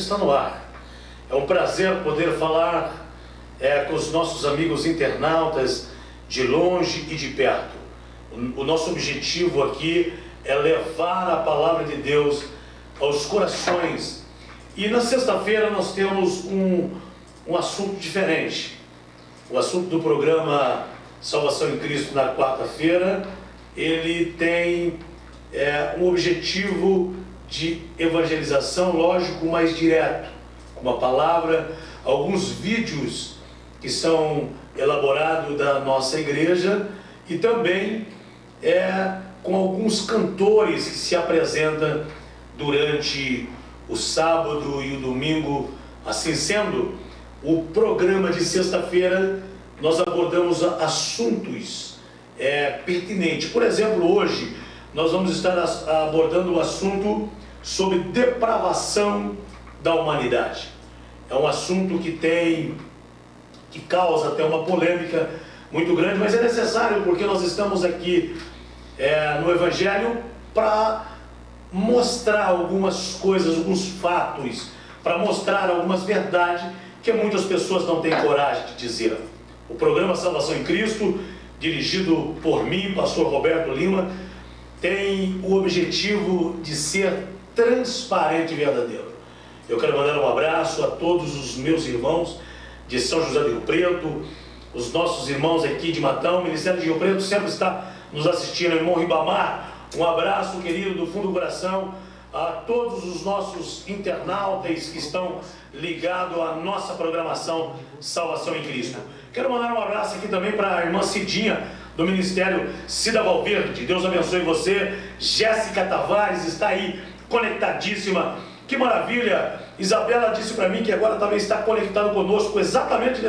está no ar. É um prazer poder falar com os nossos amigos internautas de longe e de perto. O nosso objetivo aqui é levar a palavra de Deus aos corações. E na sexta-feira nós temos um assunto diferente. O assunto do programa Salvação em Cristo na quarta-feira, ele tem um objetivo de evangelização, lógico, mais direto, com uma palavra, alguns vídeos que são elaborados da nossa igreja e também com alguns cantores que se apresentam durante o sábado e o domingo. Assim sendo, o programa de sexta-feira nós abordamos assuntos pertinentes. Por exemplo, hoje nós vamos estar abordando o assunto sobre depravação da humanidade. É um assunto que causa até uma polêmica muito grande, mas é necessário porque nós estamos aqui no Evangelho para mostrar algumas coisas, alguns fatos, para mostrar algumas verdades que muitas pessoas não têm coragem de dizer. O programa Salvação em Cristo, dirigido por mim, pastor Roberto Lima, tem o objetivo de ser transparente e verdadeiro. Eu quero mandar um abraço a todos os meus irmãos de São José do Rio Preto, os nossos irmãos aqui de Matão. O Ministério de Rio Preto sempre está nos assistindo, irmão Ribamar. Um abraço querido do fundo do coração a todos os nossos internautas que estão ligados à nossa programação Salvação em Cristo. Quero mandar um abraço aqui também para a irmã Cidinha, do Ministério Cida Valverde. Deus abençoe você. Jéssica Tavares está aí, conectadíssima. Que maravilha! Isabela disse para mim que agora também está conectado conosco, exatamente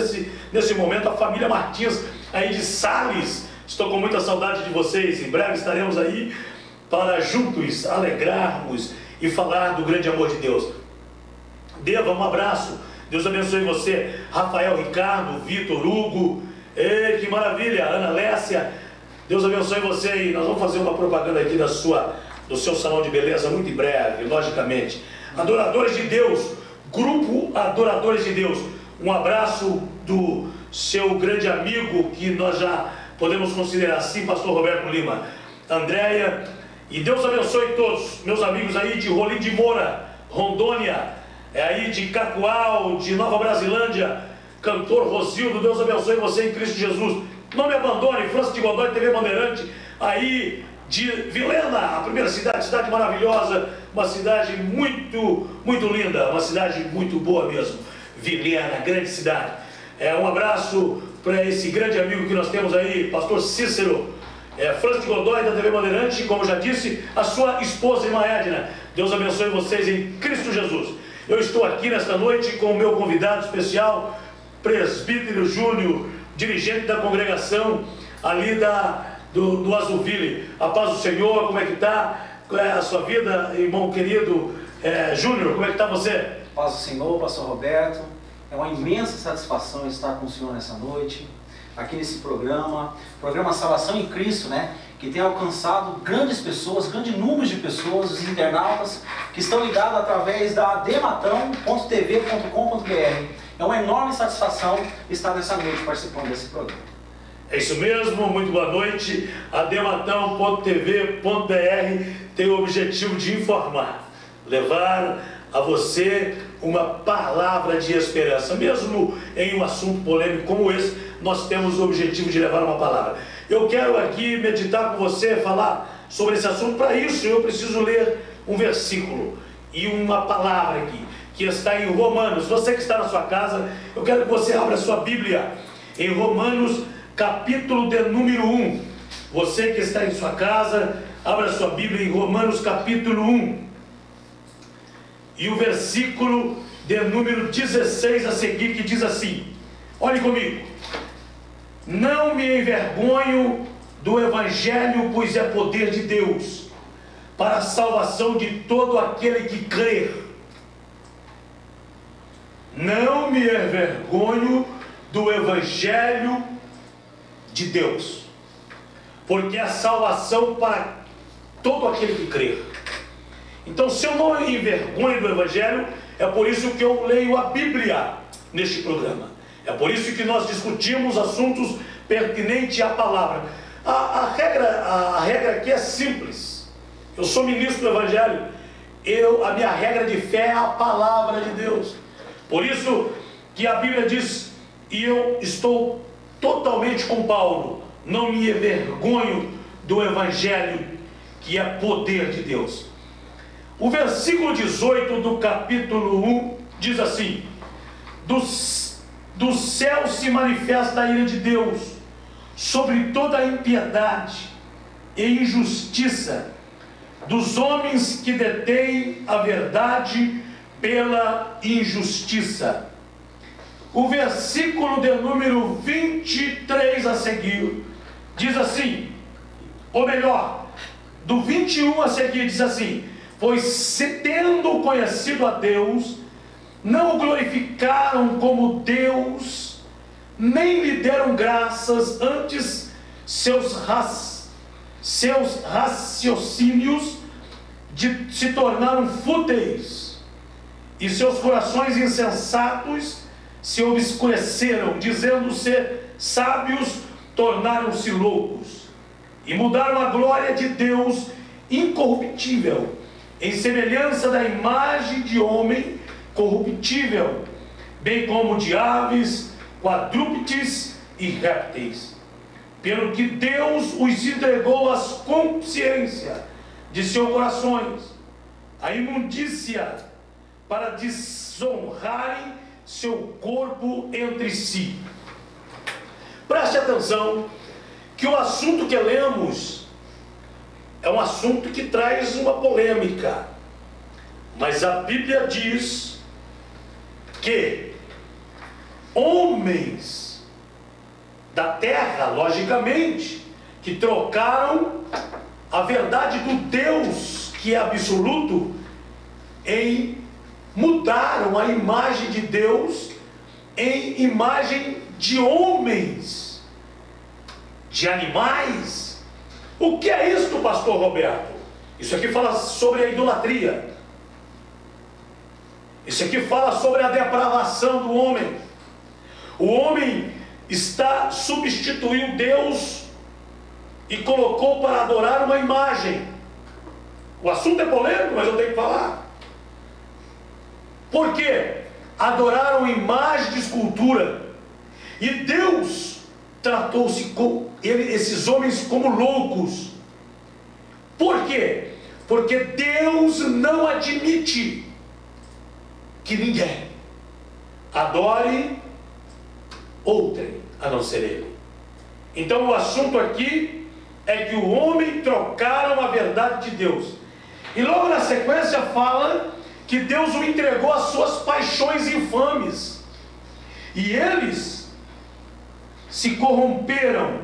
nesse momento, a família Martins, aí de Sales. Estou com muita saudade de vocês. Em breve estaremos aí para juntos alegrarmos e falar do grande amor de Deus. Deva, um abraço. Deus abençoe você. Rafael Ricardo, Vitor Hugo. Ei, que maravilha! Ana Lécia, Deus abençoe você. E nós vamos fazer uma propaganda aqui do seu salão de beleza muito em breve, logicamente. Adoradores de Deus, grupo Adoradores de Deus. Um abraço do seu grande amigo, que nós já podemos considerar assim, pastor Roberto Lima, Andréia. E Deus abençoe todos meus amigos aí de Rolim de Moura, Rondônia, aí de Cacoal, de Nova Brasilândia, cantor Rosildo. Deus abençoe você em Cristo Jesus. Não me abandone. França de Godoy, TV Bandeirante, aí de Vilhena, a primeira cidade maravilhosa, uma cidade muito, muito linda, uma cidade muito boa mesmo. Vilhena, grande cidade. Um abraço para esse grande amigo que nós temos aí, pastor Cícero, França de Godoy, da TV Bandeirante, como já disse, a sua esposa, irmã Edna. Deus abençoe vocês em Cristo Jesus. Eu estou aqui nesta noite com o meu convidado especial, presbítero Júnior, dirigente da congregação ali do Azulville. A paz do Senhor, como é que está? Qual é a sua vida, irmão querido Júnior? Como é que está você? Paz do Senhor, pastor Roberto. É uma imensa satisfação estar com o Senhor nessa noite, aqui nesse programa Salvação em Cristo, né? Que tem alcançado grandes pessoas, grande número de pessoas, os internautas, que estão ligados através da dematão.tv.com.br. É uma enorme satisfação estar nessa noite participando desse programa. É isso mesmo, muito boa noite. A dematão.tv.br tem o objetivo de informar, levar a você uma palavra de esperança. Mesmo em um assunto polêmico como esse, nós temos o objetivo de levar uma palavra. Eu quero aqui meditar com você, falar sobre esse assunto. Para isso eu preciso ler um versículo e uma palavra aqui, que está em Romanos. Você que está na sua casa, eu quero que você abra a sua Bíblia em Romanos, capítulo de número 1. Você que está em sua casa, abra a sua Bíblia em Romanos, capítulo 1. E o versículo de número 16 a seguir, que diz assim: olhe comigo. Não me envergonho do Evangelho, pois é poder de Deus, para a salvação de todo aquele que crer. Não me envergonho do Evangelho de Deus, porque é salvação para todo aquele que crer. Então, se eu não me envergonho do Evangelho, É por isso que eu leio a Bíblia neste programa. É por isso que nós discutimos assuntos pertinentes à palavra. A regra aqui é simples. Eu sou ministro do Evangelho. A minha regra de fé é a palavra de Deus. Por isso que a Bíblia diz, e eu estou totalmente com Paulo, não me envergonho do Evangelho, que é poder de Deus. O versículo 18 do capítulo 1 diz assim: do céu se manifesta a ira de Deus sobre toda a impiedade e injustiça dos homens que detêm a verdade pela injustiça. O versículo de número 23 a seguir diz assim, ou melhor, do 21 a seguir diz assim: pois se tendo conhecido a Deus, não o glorificaram como Deus, nem lhe deram graças, antes seus raciocínios se tornaram fúteis, e seus corações insensatos se obscureceram, dizendo ser sábios, tornaram-se loucos, e mudaram a glória de Deus incorruptível, em semelhança da imagem de homem corruptível, bem como de aves, quadrúpedes e répteis, pelo que Deus os entregou às consciências de seus corações, a imundícia, para desonrarem seu corpo entre si. Preste atenção que o assunto que lemos é um assunto que traz uma polêmica, mas a Bíblia diz que homens da terra, logicamente, que trocaram a verdade do Deus que é absoluto, mudaram a imagem de Deus em imagem de homens, de animais. O que é isso, pastor Roberto? Isso aqui fala sobre a idolatria. Isso aqui fala sobre a depravação do homem. O homem substituiu Deus e colocou para adorar uma imagem. O assunto é polêmico, mas eu tenho que falar. Por quê? Adoraram imagem de escultura, e Deus tratou-se com esses homens como loucos. Por quê? Porque Deus não admite que ninguém adore outrem a não ser Ele. Então o assunto aqui é que o homem trocaram a verdade de Deus, e logo na sequência fala que Deus o entregou às suas paixões infames, e eles se corromperam,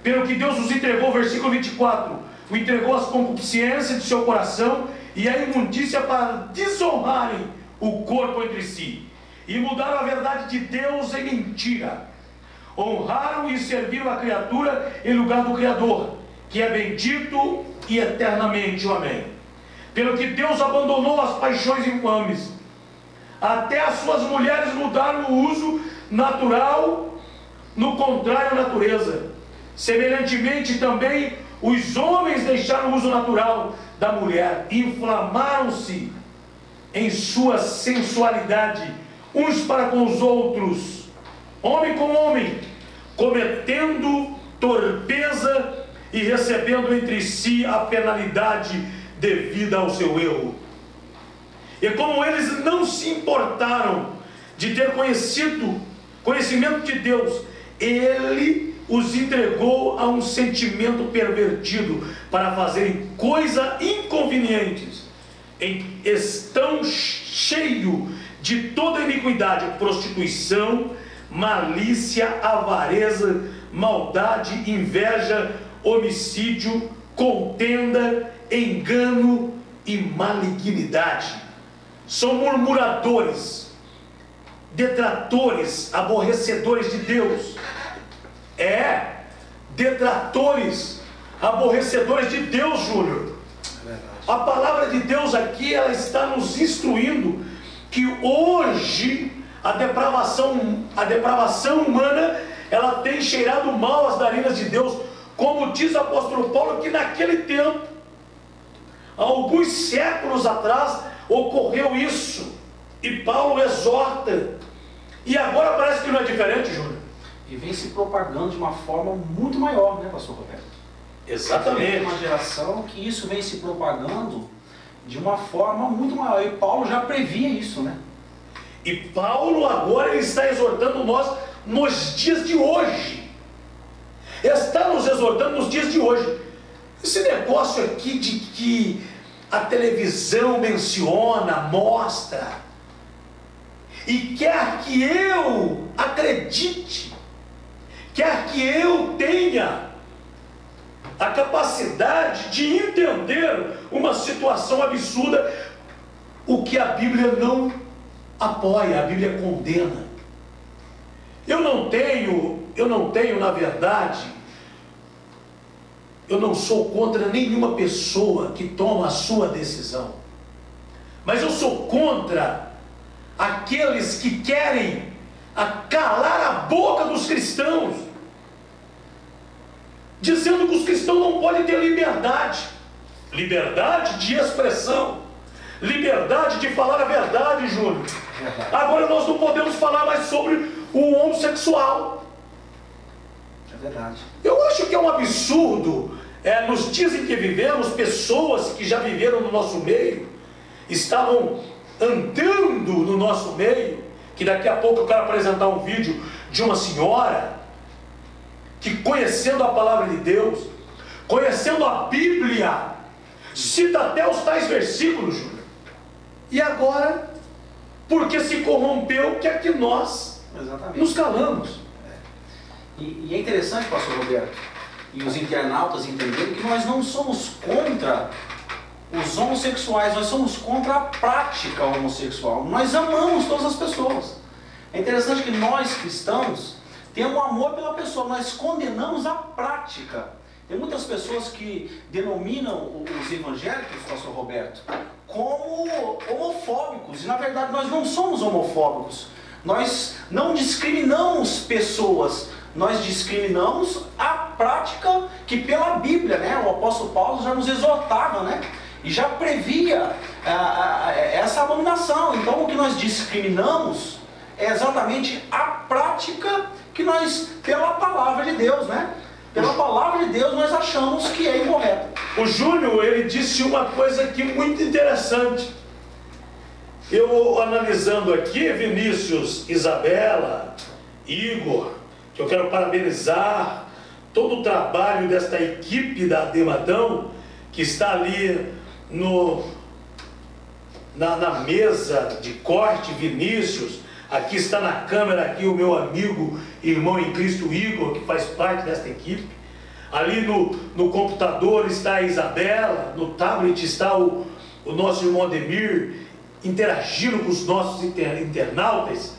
pelo que Deus os entregou, versículo 24, o entregou às concupiscências de seu coração e à imundícia, para desonrarem o corpo entre si, e mudaram a verdade de Deus em mentira, honraram e serviram a criatura em lugar do Criador, que é bendito e eternamente. Amém. Pelo que Deus abandonou as paixões infames, até as suas mulheres mudaram o uso natural no contrário à natureza. Semelhantemente também os homens deixaram o uso natural da mulher, inflamaram-se em sua sensualidade uns para com os outros, homem com homem, cometendo torpeza e recebendo entre si a penalidade devida ao seu erro. E como eles não se importaram de ter conhecimento de Deus, Ele os entregou a um sentimento pervertido para fazerem coisas inconvenientes. Estão cheios de toda iniquidade, prostituição, malícia, avareza, maldade, inveja, homicídio, contenda, engano e malignidade. São murmuradores, detratores, aborrecedores de Deus. Detratores, aborrecedores de Deus, Júnior. A palavra de Deus aqui, ela está nos instruindo que hoje a depravação humana, ela tem cheirado mal às narinas de Deus, como diz o apóstolo Paulo, que naquele tempo, há alguns séculos atrás, ocorreu isso, e Paulo exorta, e agora parece que não é diferente, Júnior. E vem se propagando de uma forma muito maior, né, pastor Roberto? Exatamente. Tem uma geração que isso vem se propagando de uma forma muito maior, e Paulo já previa isso, né? E Paulo agora ele está exortando nós nos dias de hoje. Está nos exortando nos dias de hoje. Esse negócio aqui de que a televisão menciona, mostra, e quer que eu acredite, quer que eu tenha a capacidade de entender uma situação absurda, o que a Bíblia não apoia, a Bíblia condena. Eu não tenho, na verdade, eu não sou contra nenhuma pessoa que toma a sua decisão, mas eu sou contra aqueles que querem calar a boca dos cristãos, dizendo que os cristãos não podem ter liberdade de expressão, liberdade de falar a verdade, Júnior. Agora nós não podemos falar mais sobre o homossexual. É verdade. Eu acho que é um absurdo, nos dias em que vivemos, pessoas que já viveram no nosso meio, estavam andando no nosso meio, que daqui a pouco eu quero apresentar um vídeo de uma senhora, que conhecendo a palavra de Deus, conhecendo a Bíblia, cita até os tais versículos, Júnior. E agora, porque se corrompeu, que é que nós nos calamos. E é interessante, pastor Roberto, e os internautas entenderem que nós não somos contra os homossexuais, nós somos contra a prática homossexual. Nós amamos todas as pessoas. É interessante que nós, cristãos, temos um amor pela pessoa, nós condenamos a prática. Tem muitas pessoas que denominam os evangélicos, pastor Roberto, como homofóbicos, e na verdade nós não somos homofóbicos. Nós não discriminamos pessoas, nós discriminamos a prática que pela Bíblia, né, o apóstolo Paulo já nos exortava, né, e já previa essa abominação. Então o que nós discriminamos é exatamente a prática que nós, pela palavra de Deus, né, pela palavra de Deus nós achamos que é incorreto. O Júnior, ele disse uma coisa aqui muito interessante. Eu analisando aqui, Vinícius, Isabela, Igor, que eu quero parabenizar todo o trabalho desta equipe da Dematão, que está ali na mesa de corte, Vinícius, aqui está na câmera aqui o meu amigo, irmão em Cristo, Igor, que faz parte desta equipe. Ali no computador está a Isabela, no tablet está o nosso irmão Ademir, interagindo com os nossos internautas.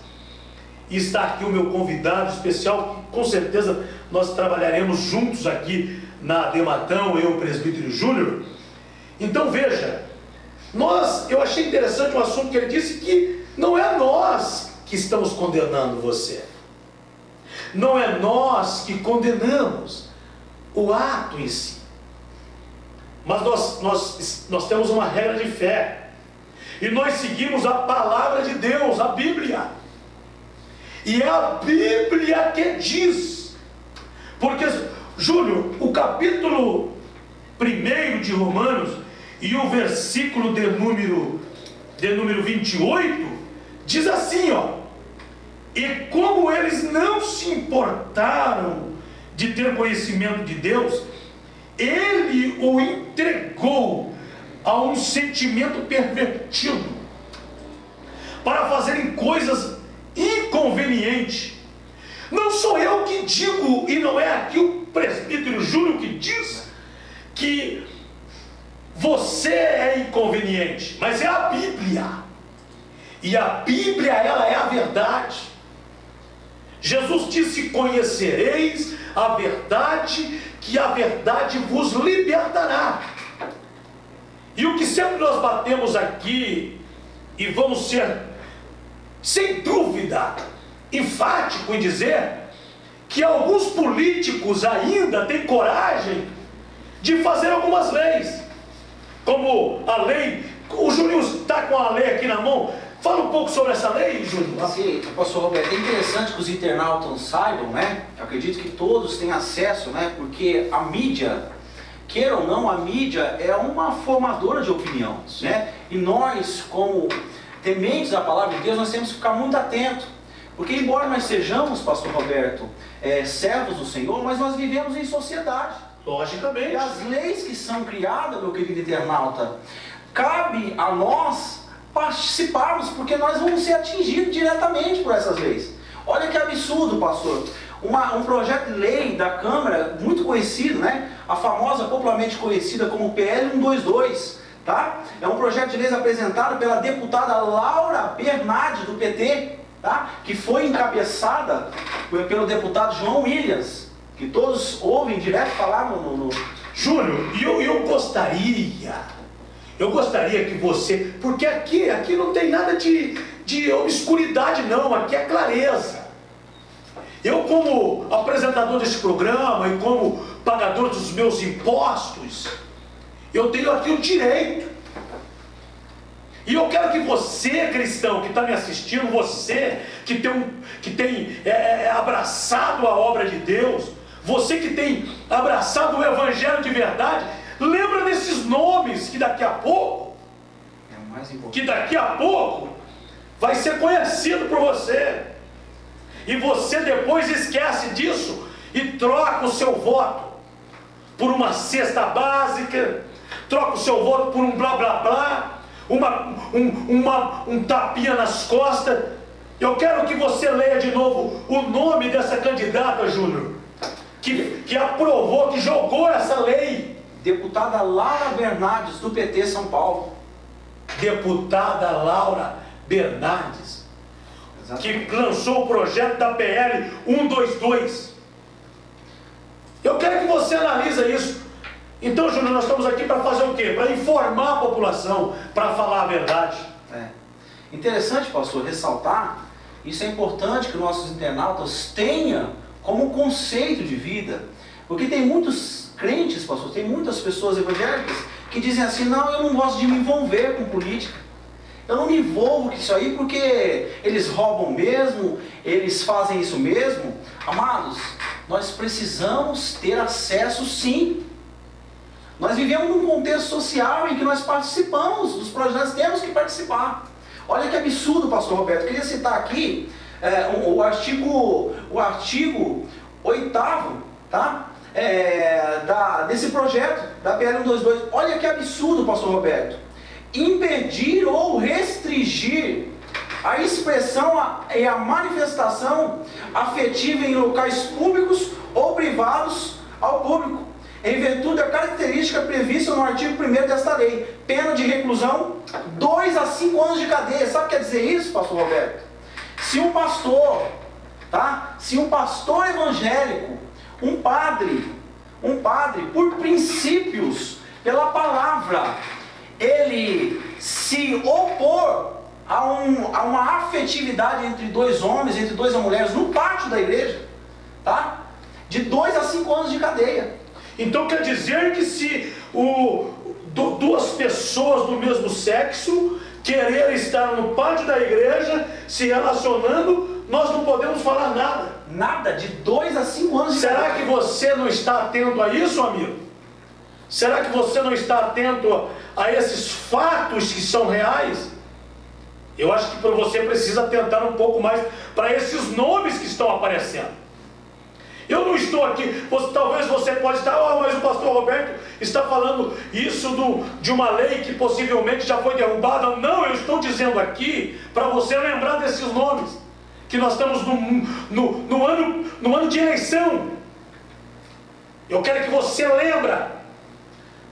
E está aqui o meu convidado especial, que com certeza nós trabalharemos juntos aqui na Dematão, eu, o presbítero Júnior. Então veja, eu achei interessante o assunto que ele disse, que não é nós que estamos condenando você, não é nós que condenamos o ato em si, mas nós temos uma regra de fé, e nós seguimos a palavra de Deus, a Bíblia, e é a Bíblia que diz, porque, Júlio, o capítulo 1 de Romanos, e o versículo de número 28, diz assim, e como eles não se importaram de ter conhecimento de Deus, ele o entregou a um sentimento pervertido, para fazerem coisas inconvenientes. Não sou eu que digo, e não é aqui o presbítero Júlio que diz que você é inconveniente, mas é a Bíblia, e a Bíblia, ela é a verdade. Jesus disse: conhecereis a verdade, que a verdade vos libertará. E o que sempre nós batemos aqui, e vamos ser sem dúvida, enfático em dizer que alguns políticos ainda têm coragem de fazer algumas leis, como a lei. O Júnior está com a lei aqui na mão. Fala um pouco sobre essa lei, Júnior. Sim, pastor Roberto, é interessante que os internautas saibam, né? Eu acredito que todos têm acesso, né? Porque a mídia, queira ou não, a mídia é uma formadora de opinião, né? E nós, como tementes da palavra de Deus, nós temos que ficar muito atentos. Porque embora nós sejamos, pastor Roberto, servos do Senhor, mas nós vivemos em sociedade. Logicamente. E as leis que são criadas, meu querido internauta, cabe a nós participarmos, porque nós vamos ser atingidos diretamente por essas leis. Olha que absurdo, pastor. Um projeto de lei da Câmara, muito conhecido, né? A famosa, popularmente conhecida como PL 122, tá? É um projeto de lei apresentado pela deputada Laura Bernardes, do PT, tá? Que foi encabeçada pelo deputado João Williams, que todos ouvem direto falar no... Júnior, eu gostaria que você, porque aqui não tem nada de obscuridade não, aqui é clareza. Eu, como apresentador desse programa e como pagador dos meus impostos, eu tenho aqui o direito. E eu quero que você, cristão, que está me assistindo, você que tem abraçado a obra de Deus, você que tem abraçado o Evangelho de verdade, lembra desses nomes que daqui a pouco, vai ser conhecido por você. E você depois esquece disso e troca o seu voto por uma cesta básica, troca o seu voto por um blá blá blá, um tapinha nas costas. Eu quero que você leia de novo o nome dessa candidata, Júnior, que aprovou, que jogou essa lei. Deputada Laura Bernardes, do PT São Paulo. Deputada Laura Bernardes, exatamente, que lançou o projeto da PL 122. Eu quero que você analise isso. Então, Júnior, nós estamos aqui para fazer o quê? Para informar a população, para falar a verdade. Interessante, pastor, ressaltar, isso é importante que nossos internautas tenham como conceito de vida, porque tem muitos crentes, pastor, tem muitas pessoas evangélicas que dizem assim: não, eu não gosto de me envolver com política, eu não me envolvo com isso aí porque eles roubam mesmo, eles fazem isso mesmo. Amados, nós precisamos ter acesso sim. Nós vivemos num contexto social em que nós participamos dos projetos, temos que participar. Olha que absurdo, pastor Roberto, eu queria citar aqui o artigo 8º, tá? Desse projeto da PL 122. Olha que absurdo, pastor Roberto. Impedir ou restringir a expressão e a manifestação afetiva em locais públicos ou privados ao público, em virtude da característica prevista no artigo 1º desta lei. Pena de reclusão, 2 a 5 anos de cadeia. Sabe o que quer dizer isso, pastor Roberto? Se um pastor, tá? Se um pastor evangélico, um padre, por princípios, pela palavra, ele se opor a uma afetividade entre dois homens, entre duas mulheres, no pátio da igreja, tá? De 2 a 5 anos de cadeia. Então quer dizer que se duas pessoas do mesmo sexo quererem estar no pátio da igreja, se relacionando, nós não podemos falar nada. Nada, de 2 a 5 anos de Será que você não está atento a isso, amigo? Será que você não está atento a esses fatos que são reais? Eu acho que você precisa atentar um pouco mais para esses nomes que estão aparecendo. Eu não estou aqui, talvez você pode estar, mas o pastor Roberto está falando isso de uma lei que possivelmente já foi derrubada. Não, eu estou dizendo aqui para você lembrar desses nomes, que nós estamos no ano de eleição. Eu quero que você lembre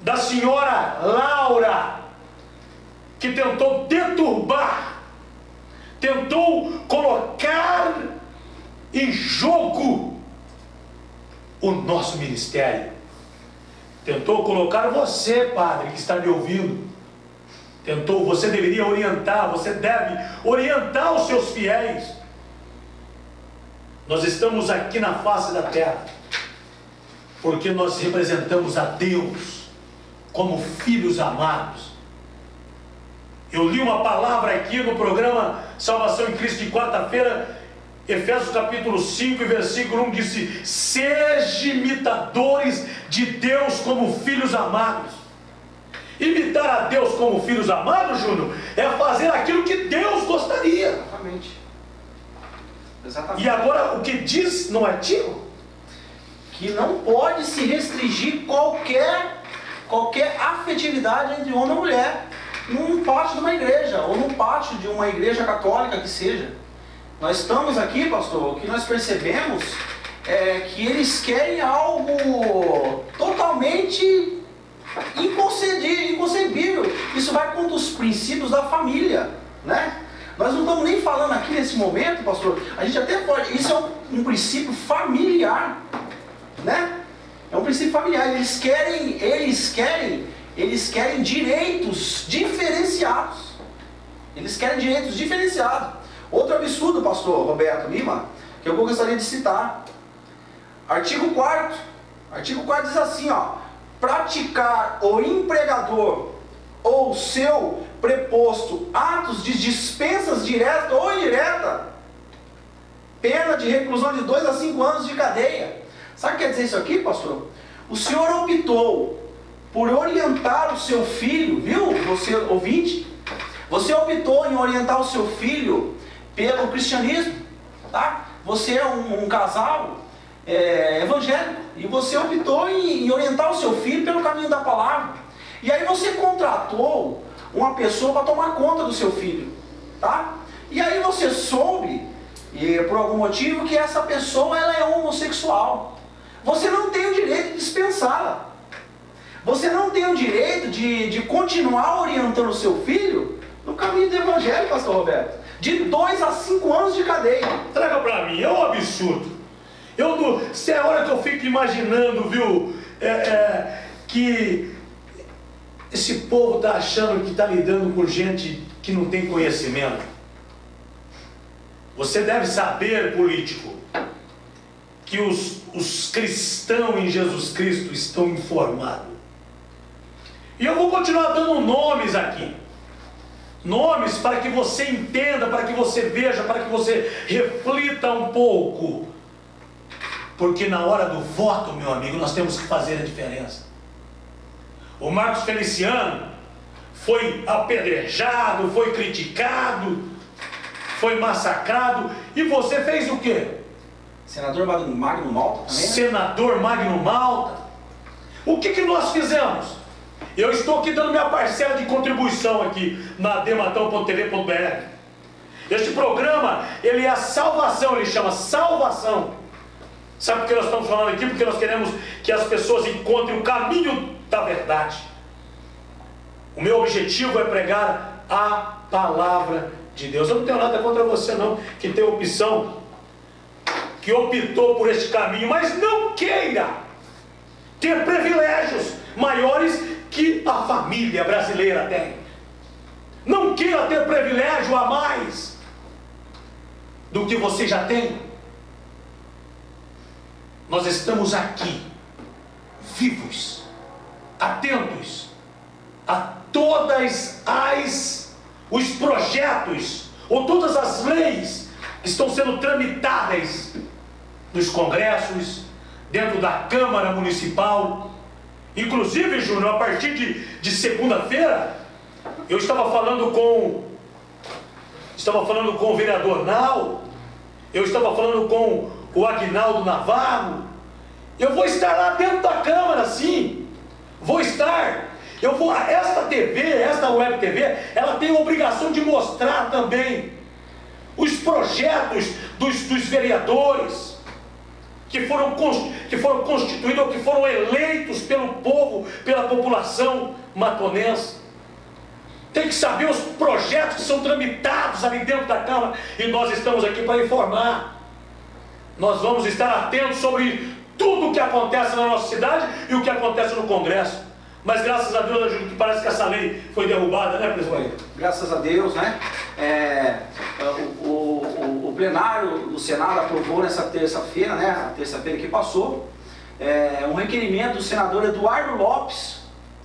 da senhora Laura, que tentou deturbar, tentou colocar em jogo o nosso ministério. Tentou colocar você, padre, que está me ouvindo, tentou, você deveria orientar, você deve orientar os seus fiéis. Nós estamos aqui na face da terra porque nós representamos a Deus como filhos amados. Eu li uma palavra aqui no programa Salvação em Cristo de quarta-feira, Efésios capítulo 5 e versículo 1, disse: sejam imitadores de Deus como filhos amados. Imitar a Deus como filhos amados, Júnior, é fazer aquilo que Deus gostaria. Exatamente. Exatamente. E agora o que diz no artigo? Que não pode se restringir qualquer afetividade entre homem e mulher num pátio de uma igreja, ou num pátio de uma igreja católica que seja. Nós estamos aqui, pastor, o que nós percebemos é que eles querem algo totalmente inconcebível. Isso vai contra os princípios da família, né? Nós não estamos nem falando aqui nesse momento, pastor, a gente até pode, isso é um princípio familiar, né? É um princípio familiar. Eles querem direitos diferenciados. Eles querem direitos diferenciados. Outro absurdo, pastor Roberto Lima, que eu gostaria de citar. Artigo 4º. Artigo 4 diz assim, ó: praticar o empregador ou seu preposto atos de dispensas direta ou indireta, pena de reclusão de 2 a 5 anos de cadeia. Sabe o que quer dizer isso aqui, pastor? O senhor optou por orientar o seu filho, viu, você ouvinte? Você optou em orientar o seu filho pelo cristianismo, tá? Você é um casal evangélico, e você optou em orientar o seu filho pelo caminho da palavra. E aí você contratou uma pessoa para tomar conta do seu filho, tá? E aí você soube, e por algum motivo, que essa pessoa ela é homossexual. Você não tem o direito de dispensá-la. Você não tem o direito de continuar orientando o seu filho no caminho do evangelho, pastor Roberto. De 2 a 5 anos de cadeia. Traga para mim, é um absurdo. Se é a hora que eu fico imaginando, viu, que esse povo está achando que está lidando com gente que não tem conhecimento. Você deve saber, político, que os cristãos em Jesus Cristo estão informados. E eu vou continuar dando nomes aqui. Nomes para que você entenda, para que você veja, para que você reflita um pouco. Porque na hora do voto, meu amigo, nós temos que fazer a diferença. O Marcos Feliciano foi apedrejado, foi criticado, foi massacrado. E você fez o quê? Senador Magno Malta também, né? Senador Magno Malta. O que nós fizemos? Eu estou aqui dando minha parcela de contribuição aqui na dematão.tv.br. Este programa, ele é a salvação, ele chama salvação. Sabe por que nós estamos falando aqui? Porque nós queremos que as pessoas encontrem o caminho da verdade. O meu objetivo é pregar a palavra de Deus. Eu não tenho nada contra você não, que tem opção, que optou por este caminho, mas não queira ter privilégios maiores que a família brasileira tem. Não queira ter privilégio a mais do que você já tem. Nós estamos aqui, vivos, atentos a todas os projetos ou todas as leis que estão sendo tramitadas nos congressos, dentro da Câmara Municipal. Inclusive, Júnior, a partir de segunda-feira, eu estava falando com o vereador Nau, eu estava falando com o Aguinaldo Navarro. Eu vou estar lá dentro da Câmara, sim. Vou estar. Esta TV, esta web TV, ela tem a obrigação de mostrar também os projetos dos vereadores que foram constituídos ou que foram eleitos pelo povo, pela população matonense. Tem que saber os projetos que são tramitados ali dentro da Câmara, e nós estamos aqui para informar. Nós vamos estar atentos sobre tudo o que acontece na nossa cidade e o que acontece no Congresso. Mas graças a Deus, que parece que essa lei foi derrubada, né, presidente? Graças a Deus, né? O plenário do Senado aprovou nessa terça-feira, né? A terça-feira que passou, um requerimento do senador Eduardo Lopes,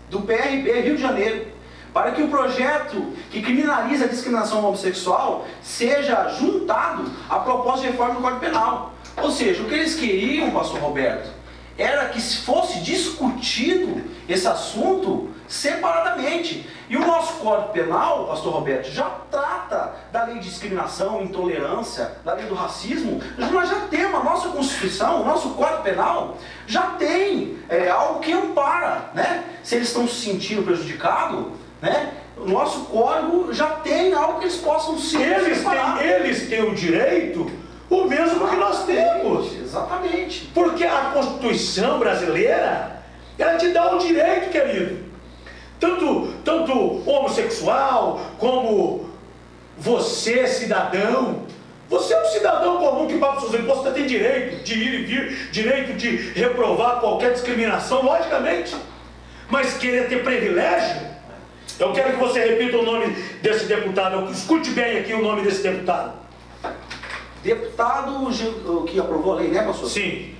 do PRB Rio de Janeiro, para que o projeto que criminaliza a discriminação homossexual seja juntado à proposta de reforma do Código Penal. Ou seja, o que eles queriam, pastor Roberto, era que fosse discutido esse assunto separadamente. E o nosso Código Penal, pastor Roberto, já trata da lei de discriminação, intolerância, da lei do racismo. Nós já temos a nossa Constituição, o nosso Código Penal já tem algo que ampara, né? Se eles estão se sentindo prejudicados, né? O nosso código já tem algo que eles possam se eles têm o direito, o mesmo que nós temos. Exatamente. Porque a Constituição brasileira, ela te dá o direito, querido. Tanto homossexual, como você, cidadão. Você é um cidadão comum que paga os seus impostos, você tem direito de ir e vir, direito de reprovar qualquer discriminação, logicamente. Mas querer ter privilégio, eu quero que você repita o nome desse deputado. Escute bem aqui o nome desse deputado. Deputado que aprovou a lei, né, pastor? Sim.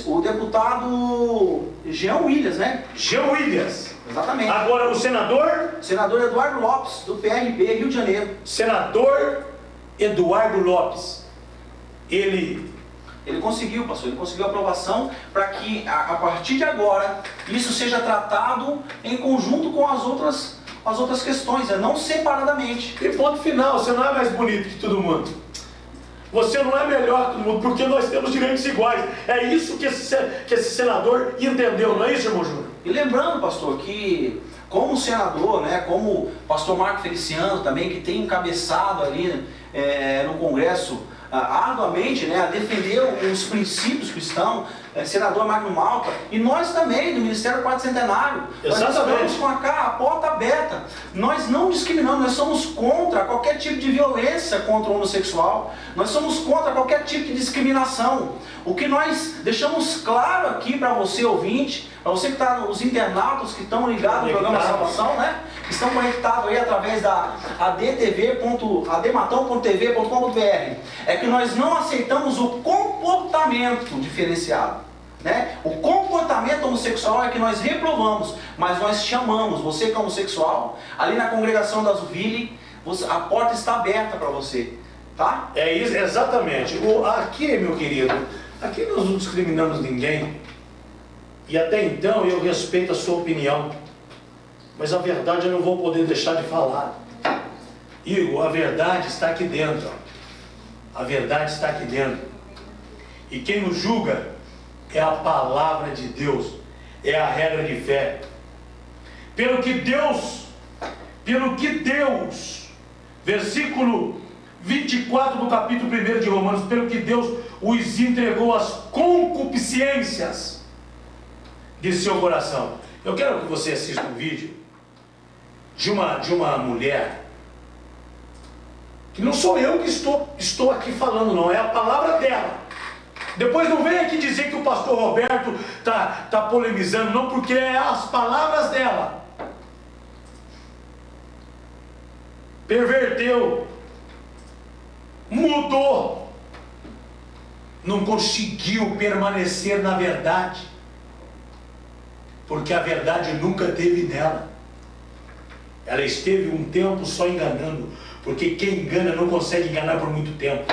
O deputado Jean Williams, né? Jean Williams. Exatamente. Agora o senador? Senador Eduardo Lopes, do PRB Rio de Janeiro. Senador Eduardo Lopes. Ele conseguiu, pastor, ele conseguiu aprovação para que a partir de agora isso seja tratado em conjunto com as outras questões, não separadamente. E ponto final, você não é mais bonito que todo mundo. Você não é melhor que todo mundo, porque nós temos direitos iguais. É isso que esse senador entendeu, não é isso, irmão Júnior? E lembrando, pastor, que como senador, né, como o pastor Marco Feliciano também, que tem encabeçado ali no Congresso arduamente, né, a defender os princípios cristãos, senador Magno Malta, e nós também, do Ministério Quarto Centenário, nós estamos com a porta aberta. Nós não discriminamos, nós somos contra qualquer tipo de violência contra o homossexual, nós somos contra qualquer tipo de discriminação. O que nós deixamos claro aqui para você, ouvinte, para você que está, os internautas que estão ligados no programa Salvação, né? Que estão conectados aí através da admatão.tv.com.br, é que nós não aceitamos o comportamento diferenciado. Né? O comportamento homossexual é que nós reprovamos, mas nós chamamos, você que é homossexual, ali na congregação da Zuville, a porta está aberta para você, tá? É isso, exatamente. Aqui, meu querido, aqui nós não discriminamos ninguém, e até então eu respeito a sua opinião, mas a verdade eu não vou poder deixar de falar. Igor, a verdade está aqui dentro, a verdade está aqui dentro, e quem nos julga é a palavra de Deus, é a regra de fé. Pelo que Deus, versículo 24 do capítulo 1 de Romanos, pelo que Deus os entregou às concupiscências de seu coração. Eu quero que você assista um vídeo de uma mulher, que não sou eu que estou aqui falando, não, é a palavra dela. Depois não vem aqui dizer que o pastor Roberto está polemizando, não, porque é as palavras dela. Perverteu, mudou, não conseguiu permanecer na verdade, porque a verdade nunca teve nela. Ela esteve um tempo só enganando, porque quem engana não consegue enganar por muito tempo.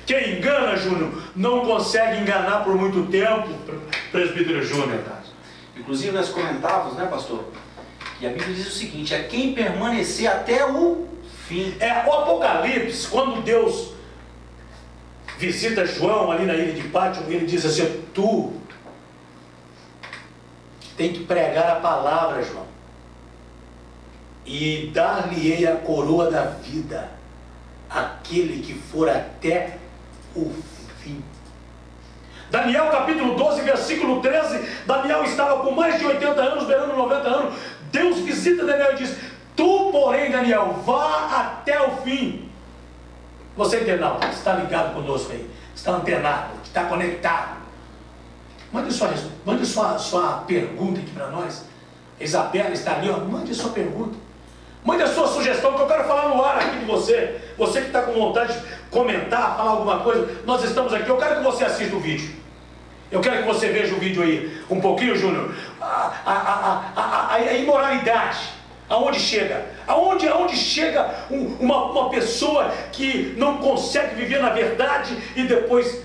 Quem engana, Júnior, não consegue enganar por muito tempo, presbítero Júnior. Inclusive nós comentávamos, né, pastor, que a Bíblia diz o seguinte, é quem permanecer até o fim. O Apocalipse, quando Deus visita João ali na ilha de Pátimo, ele diz assim, tu tem que pregar a palavra, João, e dar-lhe-ei a coroa da vida, aquele que for até o fim. Daniel capítulo 12, versículo 13, Daniel estava com mais de 80 anos, beirando 90 anos, Deus visita Daniel e diz, tu porém, Daniel, vá até o fim. Você internauta, está ligado conosco aí, está antenado, está conectado, mande sua pergunta aqui para nós. Isabela está ali, ó, mande a sua pergunta. Mande a sua sugestão, que eu quero falar no ar aqui de você. Você que está com vontade de comentar, falar alguma coisa, nós estamos aqui. Eu quero que você assista o vídeo. Eu quero que você veja o vídeo aí, um pouquinho, Júnior. A imoralidade, aonde chega? Aonde chega uma pessoa que não consegue viver na verdade e depois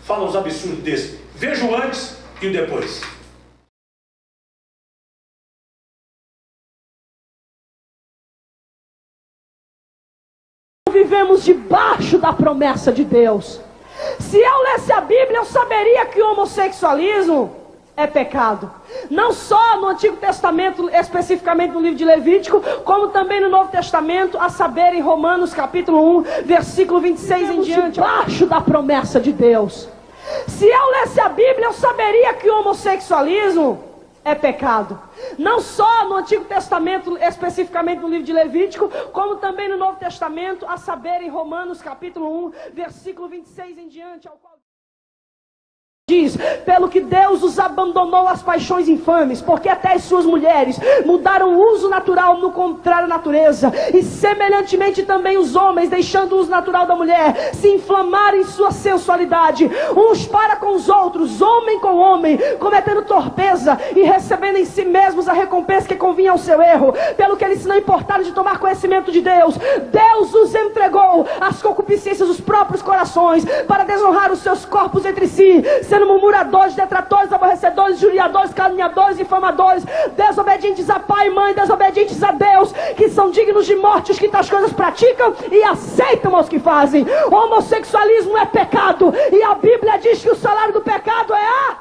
fala os absurdos desses. Veja o antes e o depois. Vivemos debaixo da promessa de Deus. Se eu lesse a Bíblia, eu saberia que o homossexualismo é pecado. Não só no Antigo Testamento, especificamente no livro de Levítico, como também no Novo Testamento, a saber em Romanos capítulo 1, versículo 26 em diante, debaixo da promessa de Deus. Se eu lesse a Bíblia, eu saberia que o homossexualismo é pecado. Não só no Antigo Testamento, especificamente no livro de Levítico, como também no Novo Testamento, a saber em Romanos capítulo 1, versículo 26 em diante, ao qual diz: pelo que Deus os abandonou às paixões infames, porque até as suas mulheres mudaram o uso natural no contrário à natureza, e semelhantemente também os homens, deixando o uso natural da mulher, se inflamaram em sua sensualidade, uns para com os outros, homem com homem, cometendo torpeza e recebendo em si mesmos a recompensa que convinha ao seu erro, pelo que eles se não importaram de tomar conhecimento de Deus. Deus os entregou às concupiscências dos próprios corações, para desonrar os seus corpos entre si, sendo murmuradores, detratores, aborrecedores, judiadores, caluniadores, infamadores, desobedientes a pai e mãe, desobedientes a Deus, que são dignos de morte os que tais coisas praticam e aceitam os que fazem. O homossexualismo é pecado, e a Bíblia diz que o salário do pecado é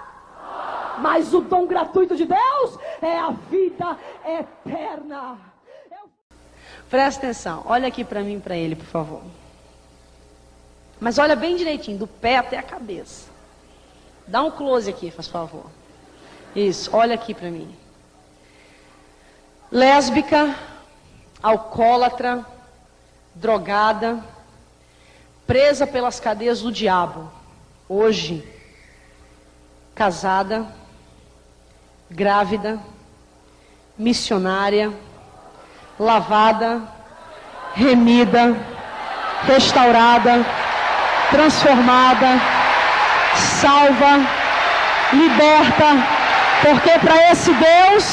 mas o dom gratuito de Deus é a vida eterna. Presta atenção, olha aqui para mim e para ele, por favor. Mas olha bem direitinho, do pé até a cabeça. Dá um close aqui, faz favor. Isso, olha aqui para mim. Lésbica, alcoólatra, drogada, presa pelas cadeias do diabo. Hoje, casada, grávida, missionária, lavada, remida, restaurada, transformada, salva, liberta, porque para esse Deus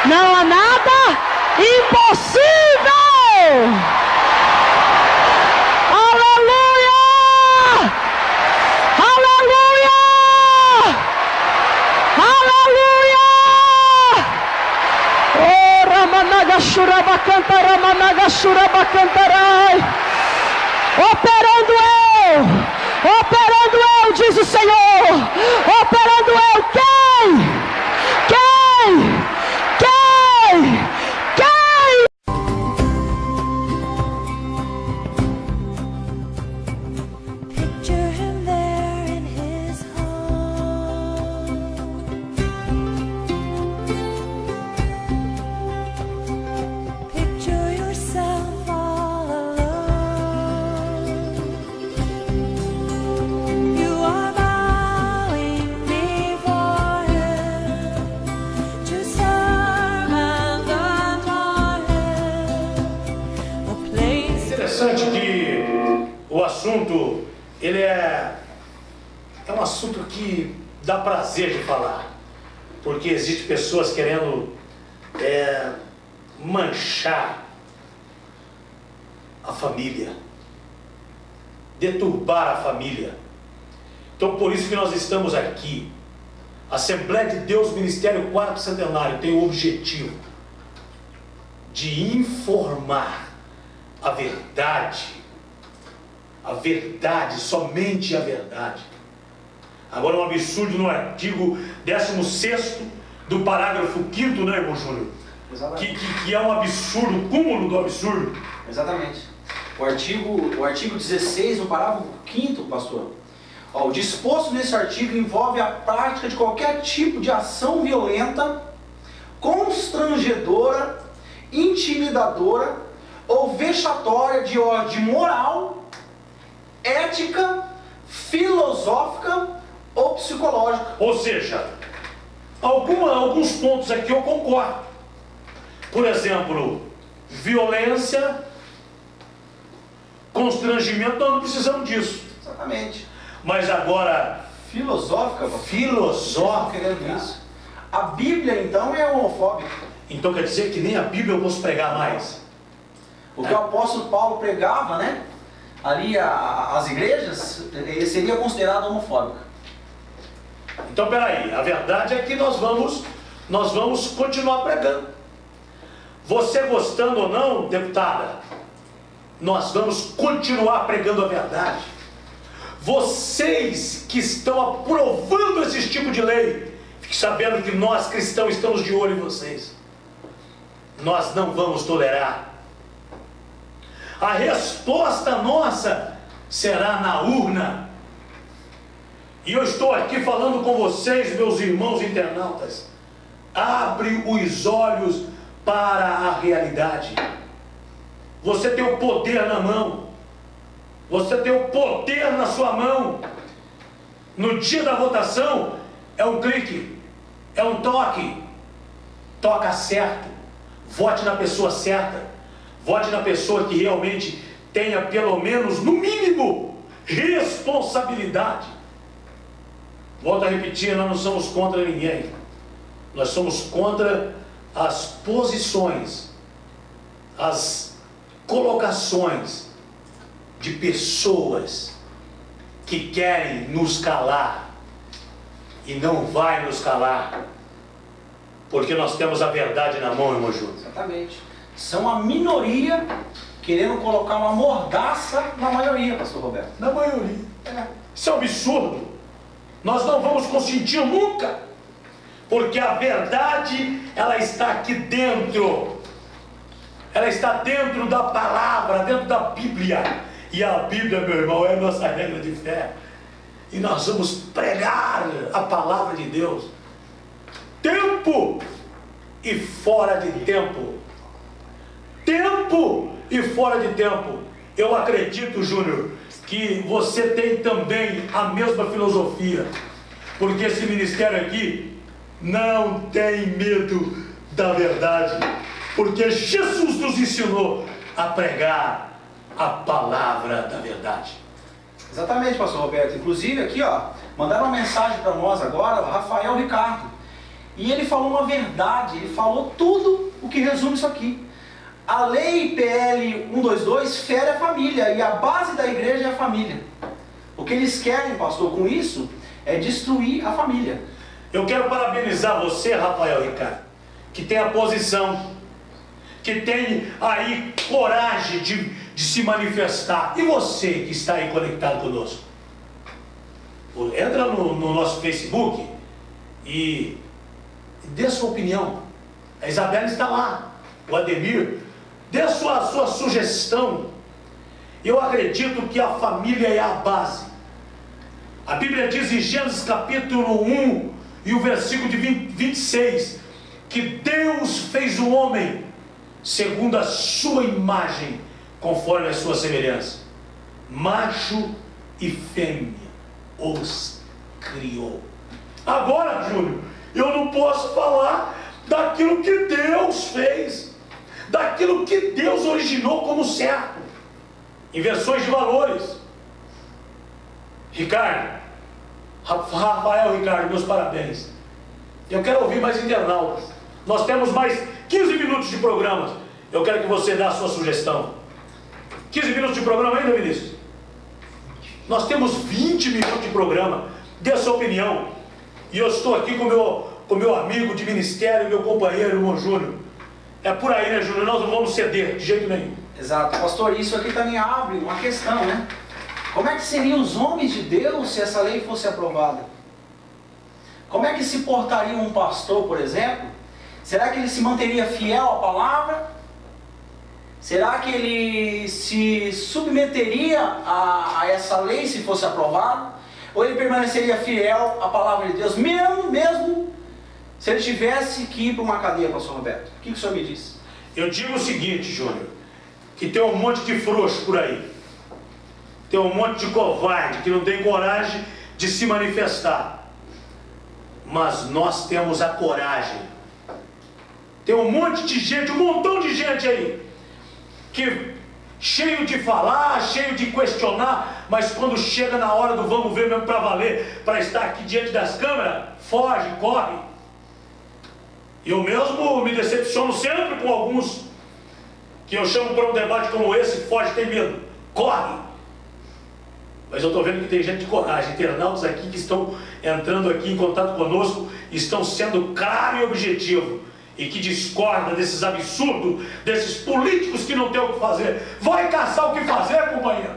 não há nada impossível. Aleluia! Aleluia! Aleluia! Oh, Ramanaga Shuraba canta, Ramanaga Shuraba cantarai. Operando eu, diz o Senhor, operando eu, quem? Picture him there in his home. Picture yourself all alone. You are bowing before him to serve and adore him. A place. Interessante que o assunto, ele é um assunto que dá prazer de falar, porque existem pessoas querendo manchar a família, deturbar a família. Então por isso que nós estamos aqui. A Assembleia de Deus Ministério 4º Centenário tem o objetivo de informar a verdade, somente a verdade. Agora um absurdo no artigo 16º do parágrafo 5º, né, irmão Júnior? Exatamente. Que é um absurdo, o cúmulo do absurdo. Exatamente. O artigo 16, no parágrafo 5º, pastor. Ó, o disposto nesse artigo envolve a prática de qualquer tipo de ação violenta, constrangedora, intimidadora ou vexatória de ordem moral, ética, filosófica ou psicológica. Ou seja, alguns pontos aqui eu concordo. Por exemplo, violência, constrangimento, nós não precisamos disso. Exatamente. Mas agora, Filosófica, pastor. filosófica, Querendo isso. A Bíblia, então, é homofóbica. então quer dizer que nem a Bíblia eu posso pregar mais. O que o apóstolo Paulo pregava, né? Ali as igrejas, ele seria considerado homofóbico. Então peraí, a verdade é que nós vamos continuar pregando. Você gostando ou não, deputada, nós vamos continuar pregando a verdade. Vocês que estão aprovando esse tipo de lei, fique sabendo que nós cristãos estamos de olho em vocês. Nós não vamos tolerar. A resposta nossa será na urna. E eu estou aqui falando com vocês, meus irmãos internautas. Abre os olhos para a realidade. Você tem o poder na mão. Você tem o poder na sua mão. No dia da votação, é um clique, é um toque. Toca certo. Vote na pessoa certa. Vote na pessoa que realmente tenha, pelo menos, no mínimo, responsabilidade. Volto a repetir, nós não somos contra ninguém. Nós somos contra as posições, as colocações de pessoas que querem nos calar e não vai nos calar, porque nós temos a verdade na mão, irmão Júlio. Exatamente. São a minoria querendo colocar uma mordaça na maioria, pastor Roberto. Na maioria. Isso é um absurdo. Nós não vamos consentir nunca, porque a verdade, ela está aqui dentro. Ela está dentro da palavra, dentro da Bíblia. E a Bíblia, meu irmão, é a nossa regra de fé. E nós vamos pregar a palavra de Deus. Tempo e fora de tempo. Tempo e fora de tempo. Eu acredito, Júnior, que você tem também a mesma filosofia. Porque esse ministério aqui não tem medo da verdade. Porque Jesus nos ensinou a pregar a palavra da verdade. Exatamente, pastor Roberto. Inclusive aqui, ó, mandaram uma mensagem para nós agora, o Rafael Ricardo. E ele falou uma verdade, ele falou tudo o que resume isso aqui. A lei PL 122 fere a família e a base da igreja é a família. O que eles querem, pastor, com isso é destruir a família. Eu quero parabenizar você, Rafael Ricardo, que tem a posição, que tem aí coragem de se manifestar. E você que está aí conectado conosco, entra no nosso Facebook e dê sua opinião. A Isabela está lá, o Ademir, dê a sua sugestão. Eu acredito que a família é a base. A Bíblia diz em Gênesis capítulo 1 e o versículo de 26 que Deus fez o homem segundo a sua imagem, conforme a sua semelhança. Macho e fêmea os criou. Agora, Júnior, eu não posso falar daquilo que Deus fez, daquilo que Deus originou como certo. Inversões de valores. Ricardo, Rafael Ricardo, meus parabéns. Eu quero ouvir mais internautas. Nós temos mais 15 minutos de programa. Eu quero que você dê a sua sugestão. 15 minutos de programa ainda, Vinícius? Nós temos 20 minutos de programa. Dê a sua opinião. E eu estou aqui com o meu amigo de ministério, meu companheiro, irmão Júnior. É por aí, né, Júnior? Nós não vamos ceder de jeito nenhum. Exato. Pastor, isso aqui também abre uma questão, né? Como é que seriam os homens de Deus se essa lei fosse aprovada? Como é que se portaria um pastor, por exemplo? Será que ele se manteria fiel à palavra? Será que ele se submeteria a essa lei se fosse aprovada? Ou ele permaneceria fiel à palavra de Deus, mesmo se ele tivesse que ir para uma cadeia, pastor Roberto? O que o senhor me diz? Eu digo o seguinte, Júnior, que tem um monte de frouxo por aí. Tem um monte de covarde que não tem coragem de se manifestar. Mas nós temos a coragem. Tem um monte de gente, um montão de gente aí, que cheio de falar, cheio de questionar, mas quando chega na hora do vamos ver mesmo para valer, para estar aqui diante das câmeras, foge, corre. Eu mesmo me decepciono sempre com alguns que eu chamo para um debate como esse, foge, tem medo, corre. Mas eu estou vendo que tem gente de coragem, internautas aqui que estão entrando aqui em contato conosco, estão sendo claro e objetivo, e que discorda desses absurdos, desses políticos que não tem o que fazer. Vai caçar o que fazer, companheiro.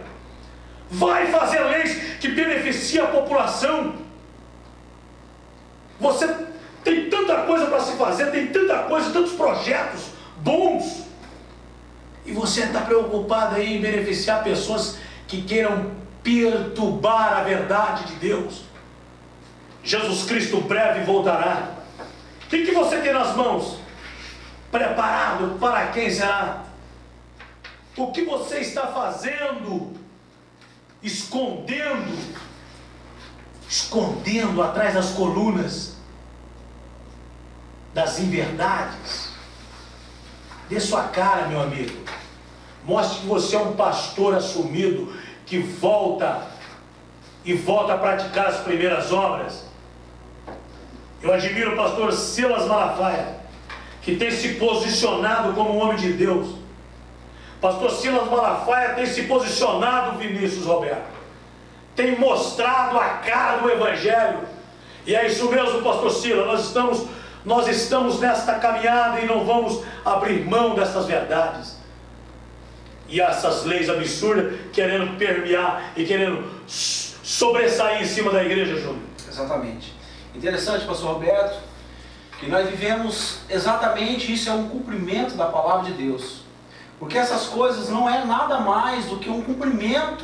Vai fazer leis que beneficiem a população. Você tem tanta coisa para se fazer, tem tanta coisa, tantos projetos bons, e você está preocupado aí em beneficiar pessoas que queiram perturbar a verdade de Deus. Jesus Cristo breve voltará. O que você tem nas mãos? Preparado para quem será? O que você está fazendo? Escondendo atrás das colunas das inverdades. Dê sua cara, meu amigo. Mostre que você é um pastor assumido, que volta a praticar as primeiras obras. Eu admiro o pastor Silas Malafaia, que tem se posicionado como um homem de Deus. Pastor Silas Malafaia tem se posicionado, Vinícius Roberto, tem mostrado a cara do Evangelho. E é isso mesmo, pastor Silas, nós estamos nesta caminhada e não vamos abrir mão dessas verdades e essas leis absurdas querendo permear e querendo sobressair em cima da igreja, Júnior. Exatamente. Interessante, pastor Roberto, que nós vivemos exatamente isso, é um cumprimento da palavra de Deus. Porque essas coisas não é nada mais do que um cumprimento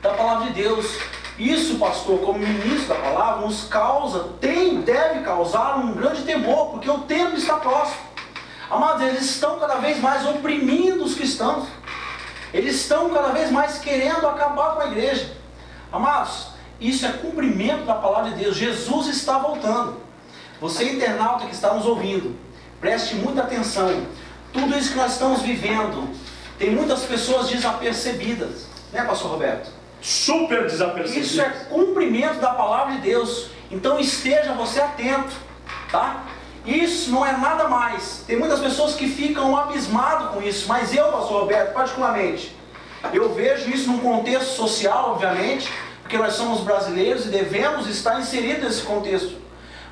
da palavra de Deus. Isso, pastor, como ministro da palavra, nos deve causar um grande temor, porque o tempo está próximo. Amados, eles estão cada vez mais oprimindo os cristãos. Eles estão cada vez mais querendo acabar com a igreja. Amados, isso é cumprimento da palavra de Deus. Jesus está voltando. Você, internauta que está nos ouvindo, preste muita atenção. Tudo isso que nós estamos vivendo, tem muitas pessoas desapercebidas, né, pastor Roberto? Super desapercebidas. Isso é cumprimento da palavra de Deus. Então esteja você atento, tá? Isso não é nada mais. Tem muitas pessoas que ficam abismadas com isso, mas eu, pastor Roberto, particularmente, eu vejo isso num contexto social, obviamente, porque nós somos brasileiros e devemos estar inseridos nesse contexto.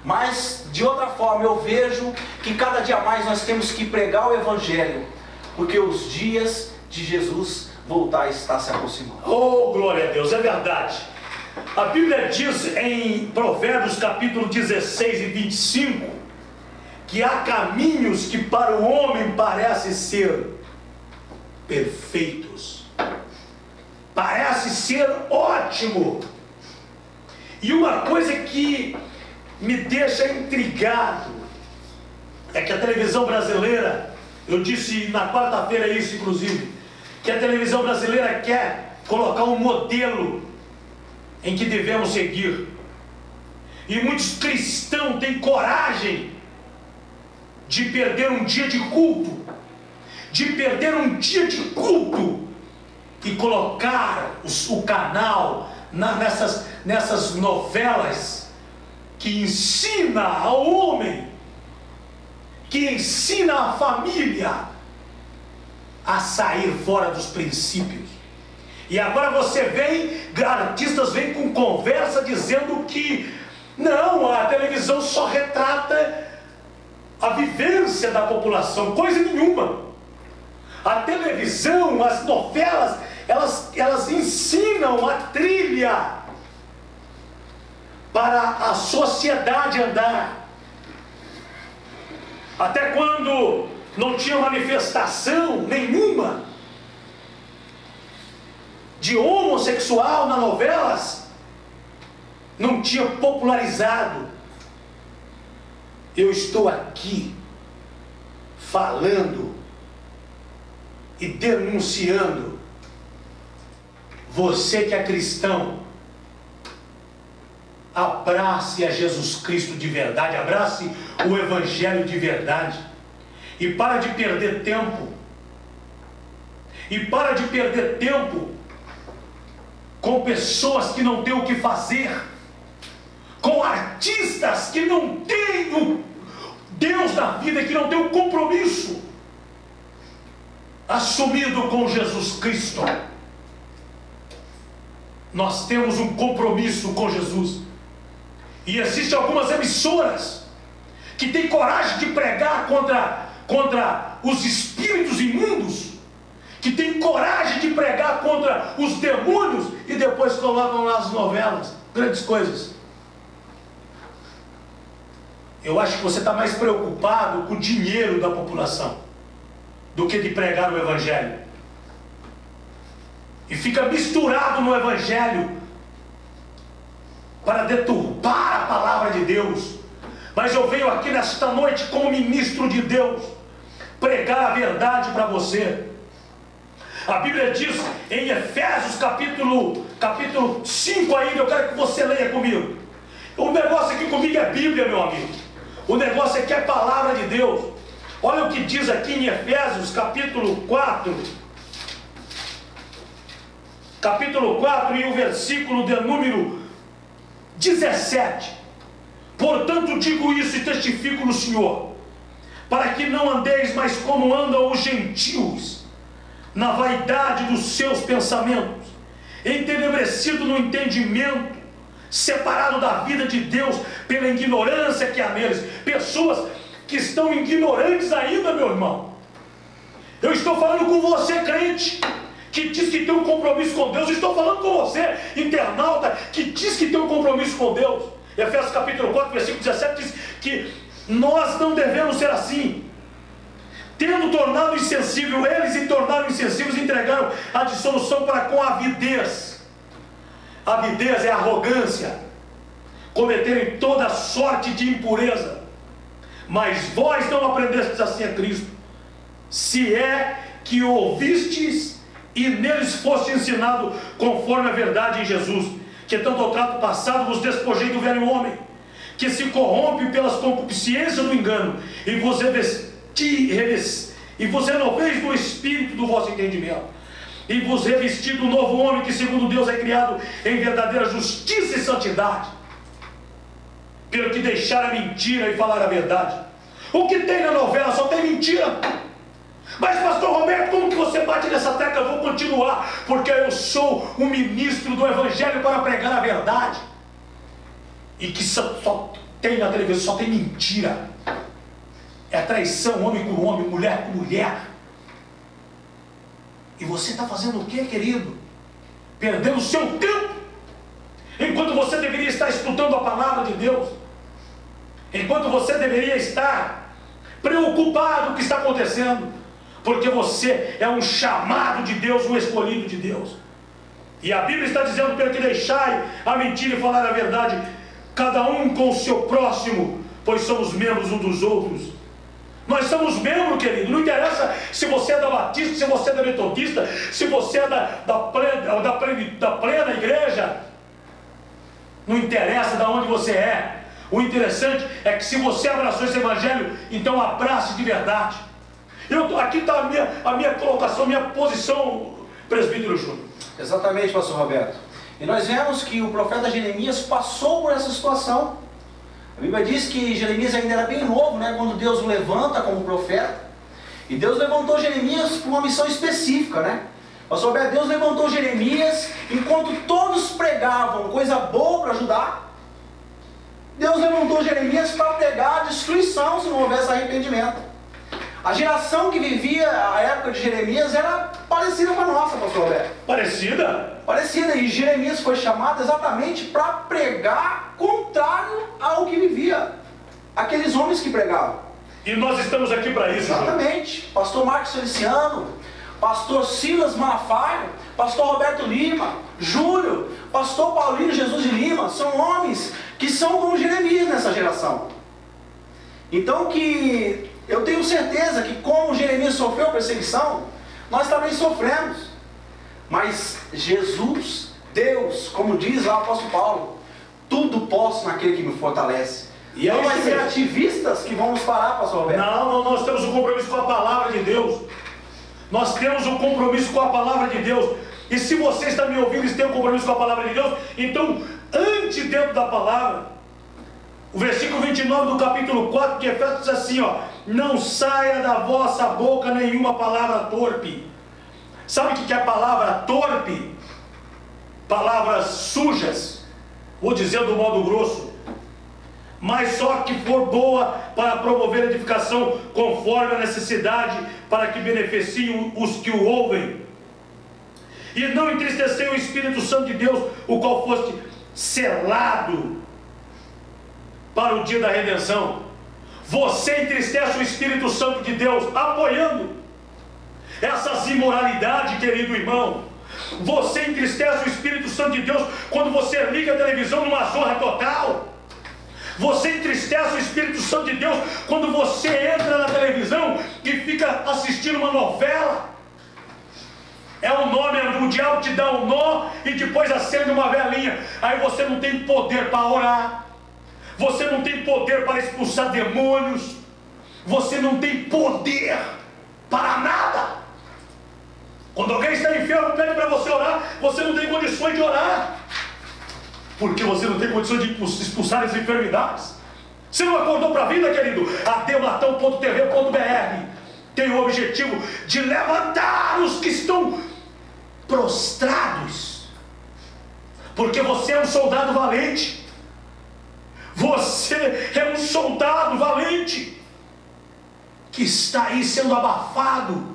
Mas, de outra forma, eu vejo que cada dia mais nós temos que pregar o Evangelho, porque os dias de Jesus voltar está se aproximando. Oh, glória a Deus, é verdade. A Bíblia diz em Provérbios capítulo 16 e 25, que há caminhos que para o homem parecem ser perfeitos, parece ser ótimo. E uma coisa que me deixa intrigado é que a televisão brasileira, eu disse na quarta-feira isso inclusive, que a televisão brasileira quer colocar um modelo em que devemos seguir. E muitos cristãos têm coragem de perder um dia de culto, e colocar o canal nessas novelas que ensina ao homem, que ensina a família a sair fora dos princípios. E agora artistas vêm com conversa dizendo que não, a televisão só retrata a vivência da população, coisa nenhuma. A televisão, as novelas, elas ensinam a trilha para a sociedade andar. Até quando não tinha manifestação nenhuma de homossexual nas novelas, não tinha popularizado. Eu estou aqui falando e denunciando. Você que é cristão, abrace a Jesus Cristo de verdade, abrace o Evangelho de verdade. E para de perder tempo. E para de perder tempo com pessoas que não têm o que fazer, com artistas que não têm o Deus da vida, que não têm o compromisso assumido com Jesus Cristo. Nós temos um compromisso com Jesus. E existem algumas emissoras que têm coragem de pregar contra os espíritos imundos, que têm coragem de pregar contra os demônios, e depois colocam lá as novelas, grandes coisas. Eu acho que você está mais preocupado com o dinheiro da população do que de pregar o Evangelho. E fica misturado no Evangelho para deturpar a palavra de Deus. Mas eu venho aqui nesta noite como ministro de Deus pregar a verdade para você. A Bíblia diz em Efésios capítulo 5 ainda, eu quero que você leia comigo. O negócio aqui comigo é Bíblia, meu amigo. O negócio aqui é palavra de Deus. Olha o que diz aqui em Efésios capítulo 4 e o versículo de número 17. Portanto digo isso e testifico no Senhor, para que não andeis mais como andam os gentios, na vaidade dos seus pensamentos, entenebrecido no entendimento, separado da vida de Deus pela ignorância que há neles. Pessoas que estão ignorantes ainda, meu irmão. Eu estou falando com você, crente, que diz que tem um compromisso com Deus. Eu estou falando com você, internauta, que diz que tem um compromisso com Deus. Efésios capítulo 4, versículo 17 diz que nós não devemos ser assim. Tendo tornado insensível, eles se tornaram insensíveis e entregaram a dissolução para com avidez. Avidez é arrogância, cometerem toda sorte de impureza. Mas vós não aprendestes assim a Cristo, se é que ouvistes e neles foste ensinado conforme a verdade em Jesus, que tanto ao trato passado vos despojei do velho homem, que se corrompe pelas concupiscências do engano, e vos renoveis do espírito do vosso entendimento, e vos revesti do novo homem, que segundo Deus é criado em verdadeira justiça e santidade, pelo que deixar a mentira e falar a verdade. O que tem na novela só tem mentira. Mas pastor Roberto, como que você bate nessa tecla? Eu vou continuar, porque eu sou um ministro do Evangelho para pregar a verdade. E que só tem na televisão, só tem mentira. É traição, homem com homem, mulher com mulher. E você está fazendo o que, querido? Perdendo o seu tempo, enquanto você deveria estar estudando a palavra de Deus, enquanto você deveria estar preocupado com o que está acontecendo, porque você é um chamado de Deus, um escolhido de Deus. E a Bíblia está dizendo: pelo que deixai a mentira e falar a verdade, cada um com o seu próximo, pois somos membros uns dos outros. Nós somos membros, querido. Não interessa se você é da Batista, se você é da Metodista, se você é da plena igreja. Não interessa de onde você é. O interessante é que se você abraçou esse Evangelho, então abrace de verdade. Aqui está a minha colocação, a minha posição, presbítero Júnior. Exatamente, pastor Roberto. E nós vemos que o profeta Jeremias passou por essa situação. A Bíblia diz que Jeremias ainda era bem novo, né, quando Deus o levanta como profeta. E Deus levantou Jeremias para uma missão específica, né? Pastor Roberto, Deus levantou Jeremias enquanto todos pregavam coisa boa para ajudar. Deus levantou Jeremias para pregar a destruição se não houvesse arrependimento. A geração que vivia a época de Jeremias era parecida com a nossa, pastor Roberto. Parecida? Parecida, e Jeremias foi chamado exatamente para pregar contrário ao que vivia aqueles homens que pregavam. E nós estamos aqui para isso. Exatamente. Júlio. Pastor Marcos Feliciano, pastor Silas Malafaia, pastor Roberto Lima, Júlio, pastor Paulinho Jesus de Lima, são homens que são como Jeremias nessa geração. Então que eu tenho certeza que como Jeremias sofreu perseguição, nós também sofremos. Mas Jesus, Deus, como diz lá o apóstolo Paulo, tudo posso naquele que me fortalece. E é Não isso vai ser mesmo. ativistas que vão nos parar, pastor Roberto. Não, nós temos um compromisso com a palavra de Deus. Nós temos um compromisso com a palavra de Deus. E se você está me ouvindo e tem um compromisso com a palavra de Deus, então ande dentro da palavra. O versículo 29 do capítulo 4 de Efésios diz assim, ó: não saia da vossa boca nenhuma palavra torpe. Sabe o que é a palavra torpe? Palavras sujas, vou dizer do modo grosso, mas só que for boa para promover edificação conforme a necessidade, para que beneficiem os que o ouvem. E não entristecer o Espírito Santo de Deus, o qual foste selado para o dia da redenção. Você entristece o Espírito Santo de Deus apoiando essas imoralidades, querido irmão. Você entristece o Espírito Santo de Deus quando você liga a televisão numa zorra total. Você entristece o Espírito Santo de Deus quando você entra na televisão e fica assistindo uma novela. É o nome, o diabo te dá um nó e depois acende uma velinha. Aí você não tem poder para orar, você não tem poder para expulsar demônios, você não tem poder para nada. Quando alguém está enfermo, pede para você orar, você não tem condições de orar, porque você não tem condições de expulsar as enfermidades. Você não acordou para a vida, querido? Adeulatão.tv.br tem o objetivo de levantar os que estão prostrados, porque você é um soldado valente. Você é um soldado valente que está aí sendo abafado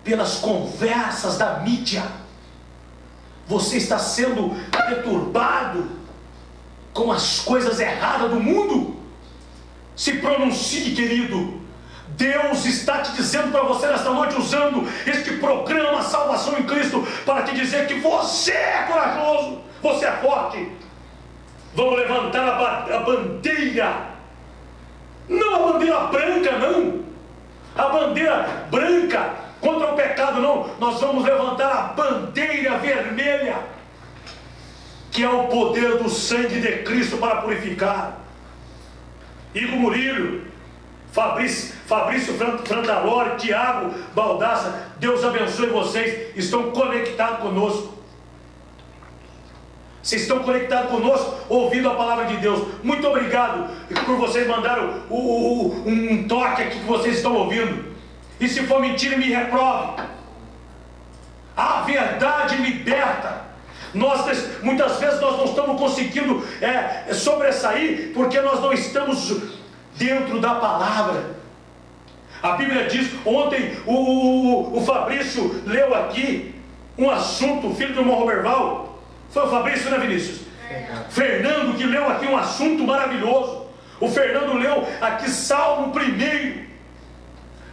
pelas conversas da mídia. Você está sendo perturbado com as coisas erradas do mundo. Se pronuncie, querido. Deus está te dizendo para você nesta noite, usando este programa Salvação em Cristo, para te dizer que você é corajoso, você é forte. Vamos levantar a bandeira, não a bandeira branca, não, a bandeira branca contra o pecado, não. Nós vamos levantar a bandeira vermelha, que é o poder do sangue de Cristo para purificar. Igor Murilo, Fabrício Frantalori, Tiago Baldassa, Deus abençoe vocês, estão conectados conosco. Vocês estão conectados conosco, ouvindo a palavra de Deus. Muito obrigado por vocês mandarem um toque aqui que vocês estão ouvindo. E se for mentira, me reprove. A verdade liberta. Muitas vezes nós não estamos conseguindo sobressair, porque nós não estamos dentro da palavra. A Bíblia diz, ontem o Fabrício leu aqui um assunto, filho do irmão Roberval. Foi o Fabrício, né, Vinícius? Fernando, que leu aqui um assunto maravilhoso. O Fernando leu aqui Salmo 1.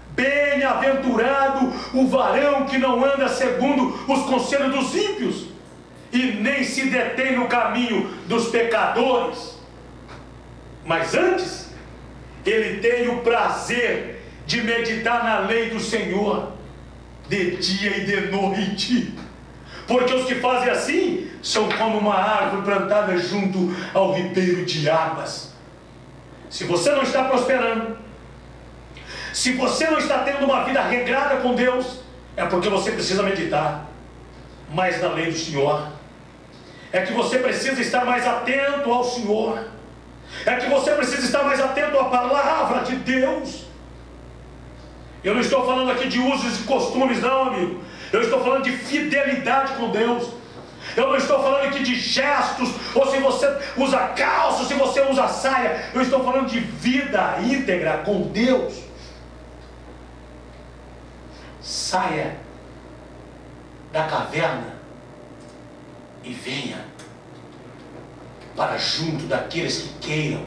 Bem-aventurado o varão que não anda segundo os conselhos dos ímpios, e nem se detém no caminho dos pecadores, mas antes ele tem o prazer de meditar na lei do Senhor de dia e de noite. Porque os que fazem assim são como uma árvore plantada junto ao ribeiro de águas. Se você não está prosperando, se você não está tendo uma vida regrada com Deus, é porque você precisa meditar mais na lei do Senhor. É que você precisa estar mais atento ao Senhor. É que você precisa estar mais atento à palavra de Deus. Eu não estou falando aqui de usos e costumes, não, amigo. Eu estou falando de fidelidade com Deus. Eu não estou falando aqui de gestos, ou se você usa calça, ou se você usa saia. Eu estou falando de vida íntegra com Deus. Saia da caverna e venha para junto daqueles que queiram.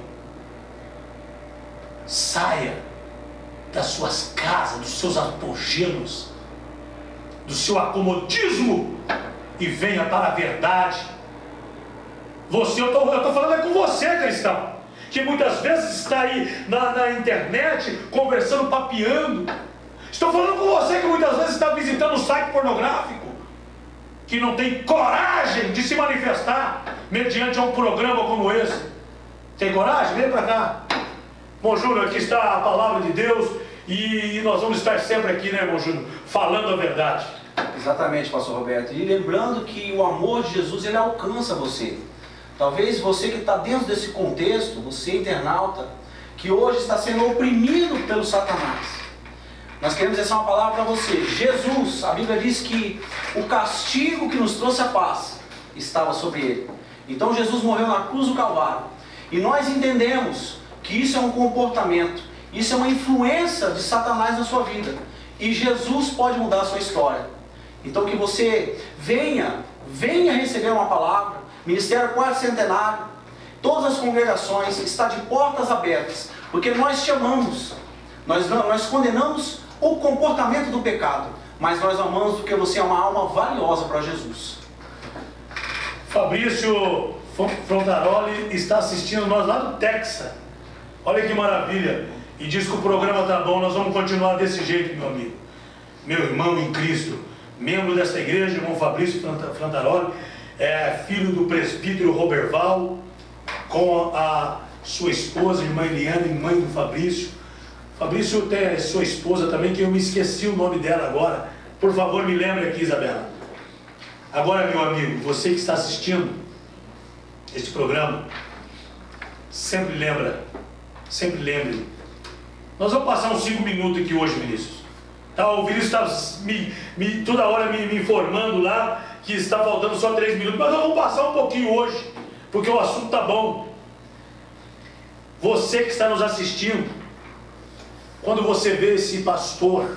Saia das suas casas, dos seus apogeos, do seu acomodismo, e venha para a verdade. Eu estou falando com você, cristão, que muitas vezes está aí na internet conversando, papeando. Estou falando com você que muitas vezes está visitando um site pornográfico, que não tem coragem de se manifestar mediante um programa como esse. Tem coragem? Vem para cá. Irmão Júnior, aqui está a palavra de Deus e nós vamos estar sempre aqui, né, irmão Júnior, falando a verdade. Exatamente, pastor Roberto. E lembrando que o amor de Jesus, ele alcança você. Talvez você que está dentro desse contexto, você internauta, que hoje está sendo oprimido pelo Satanás. Nós queremos deixar uma palavra para você. Jesus, a Bíblia diz que o castigo que nos trouxe a paz estava sobre ele. Então Jesus morreu na cruz do Calvário. E nós entendemos que isso é um comportamento, isso é uma influência de Satanás na sua vida. E Jesus pode mudar a sua história. Então que você venha receber uma palavra. Ministério Quarto Centenário, todas as congregações, está de portas abertas. Porque nós te amamos. Nós condenamos o comportamento do pecado. Mas nós amamos porque você é uma alma valiosa para Jesus. Fabrício Frontaroli está assistindo nós lá do Texas. Olha que maravilha. E diz que o programa está bom, nós vamos continuar desse jeito, meu amigo. Meu irmão em Cristo, membro desta igreja, irmão Fabrício Frontaroli, é filho do presbítero Roberval, com a sua esposa, irmã Eliana, e mãe do Fabrício. Fabrício tem sua esposa também, que eu me esqueci o nome dela agora. Por favor, me lembre aqui, Isabela. Agora, meu amigo, você que está assistindo este programa, sempre lembre. Nós vamos passar uns 5 minutos aqui hoje, Vinícius. Tá, o Vinícius está toda hora me informando lá que está faltando só 3 minutos, mas nós vamos passar um pouquinho hoje, porque o assunto está bom. Você que está nos assistindo, quando você vê esse pastor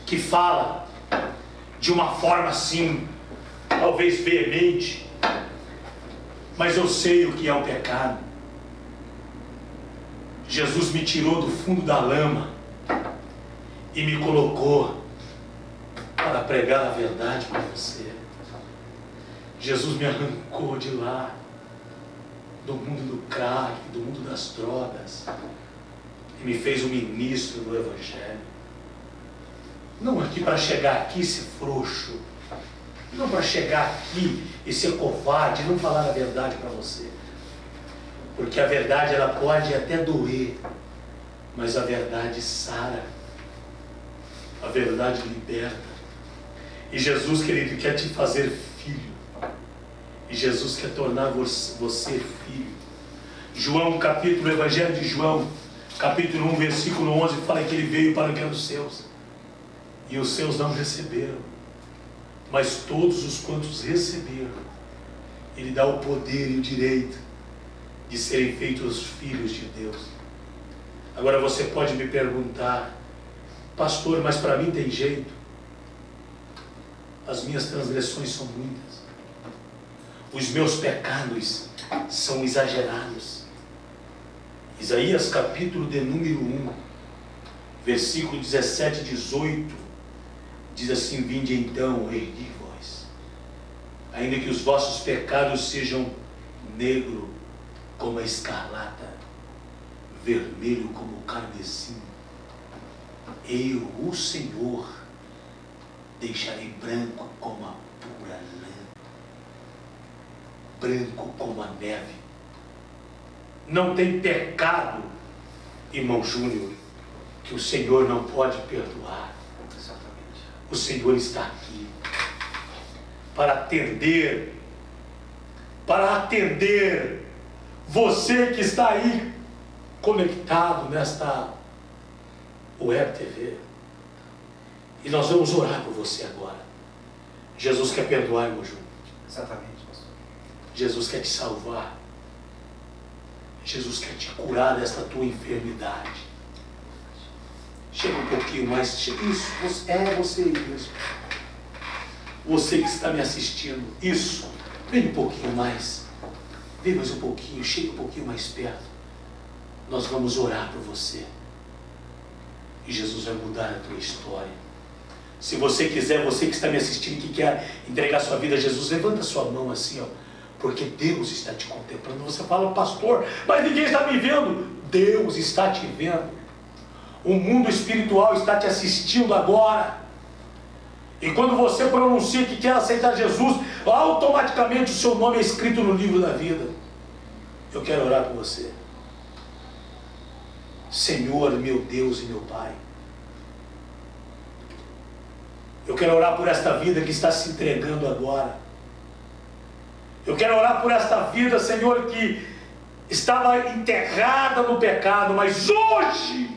que fala de uma forma assim, talvez veemente, mas eu sei o que é o pecado. Jesus me tirou do fundo da lama e me colocou para pregar a verdade para você. Jesus me arrancou de lá, do mundo do crack, do mundo das drogas, e me fez um ministro do Evangelho. Não aqui para chegar aqui e ser frouxo, não para chegar aqui e ser covarde, não falar a verdade para você. Porque a verdade ela pode até doer, mas a verdade sara, a verdade liberta. E Jesus, querido, quer te fazer filho. E Jesus quer tornar você filho. Evangelho de João, capítulo 1, versículo 11, fala que ele veio para o que era dos seus, e os seus não receberam. Mas todos os quantos receberam, ele dá o poder e o direito de serem feitos filhos de Deus. Agora você pode me perguntar, pastor, mas para mim tem jeito? As minhas transgressões são muitas, os meus pecados são exagerados. Isaías capítulo de número 1, versículo 17 e 18, diz assim: vinde então, ergui vós, ainda que os vossos pecados sejam negro como a escarlata, vermelho como o carmesim, eu, o Senhor, deixarei branco como a pura lã, branco como a neve. Não tem pecado, irmão Júnior, que o Senhor não pode perdoar. Exatamente. O Senhor está aqui para atender você que está aí conectado nesta web TV. E nós vamos orar por você agora. Jesus quer perdoar, irmão Júnior. Exatamente, pastor. Jesus quer te salvar. Jesus quer te curar desta tua enfermidade. Chega um pouquinho mais. Isso, você mesmo. Você que está me assistindo. Isso. Vem um pouquinho mais. Vem mais um pouquinho. Chega um pouquinho mais perto. Nós vamos orar por você. E Jesus vai mudar a tua história. Se você quiser, você que está me assistindo, que quer entregar sua vida a Jesus, levanta sua mão assim, ó. Porque Deus está te contemplando. Você fala, pastor, mas ninguém está me vendo. Deus está te vendo. O mundo espiritual está te assistindo agora. E quando você pronuncia que quer aceitar Jesus, automaticamente o seu nome é escrito no livro da vida. Eu quero orar por você. Senhor, meu Deus e meu Pai, eu quero orar por esta vida que está se entregando agora. Eu quero orar por esta vida, Senhor, que estava enterrada no pecado, mas hoje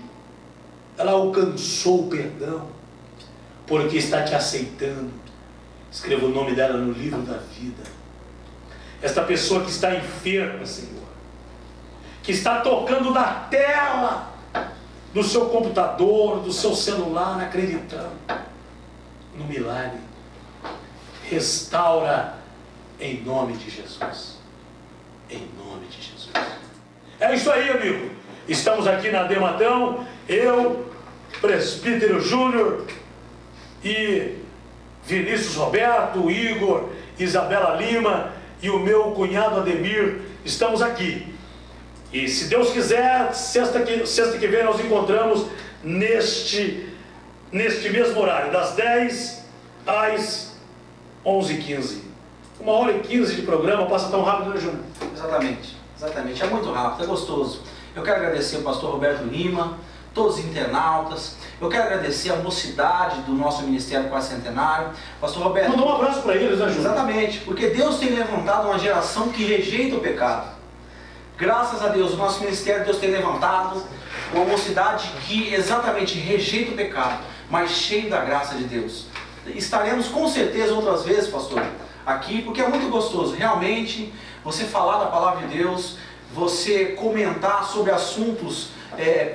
ela alcançou o perdão, porque está te aceitando. Escreva o nome dela no livro da vida. Esta pessoa que está enferma, Senhor, que está tocando na tela do seu computador, do seu celular, acreditando no milagre. Restaura em nome de Jesus. Em nome de Jesus. É isso aí, amigo. Estamos aqui na Dematão, eu, Presbítero Júnior e Vinícius Roberto, Igor, Isabela Lima e o meu cunhado Ademir, estamos aqui. E se Deus quiser, sexta que vem nós encontramos neste mesmo horário, das 10 às 11h15. 1h15 de programa, passa tão rápido, né, Júnior? Exatamente, é muito rápido, é gostoso. Eu quero agradecer ao pastor Roberto Lima, todos os internautas. Eu quero agradecer a mocidade do nosso Ministério Quacentenário. Pastor Roberto... Mandou um abraço para eles, né, Júnior? Exatamente, porque Deus tem levantado uma geração que rejeita o pecado. Graças a Deus, o nosso ministério, Deus tem levantado uma mocidade que exatamente rejeita o pecado, mas cheio da graça de Deus. Estaremos com certeza outras vezes, pastor, aqui, porque é muito gostoso, realmente, você falar da palavra de Deus, você comentar sobre assuntos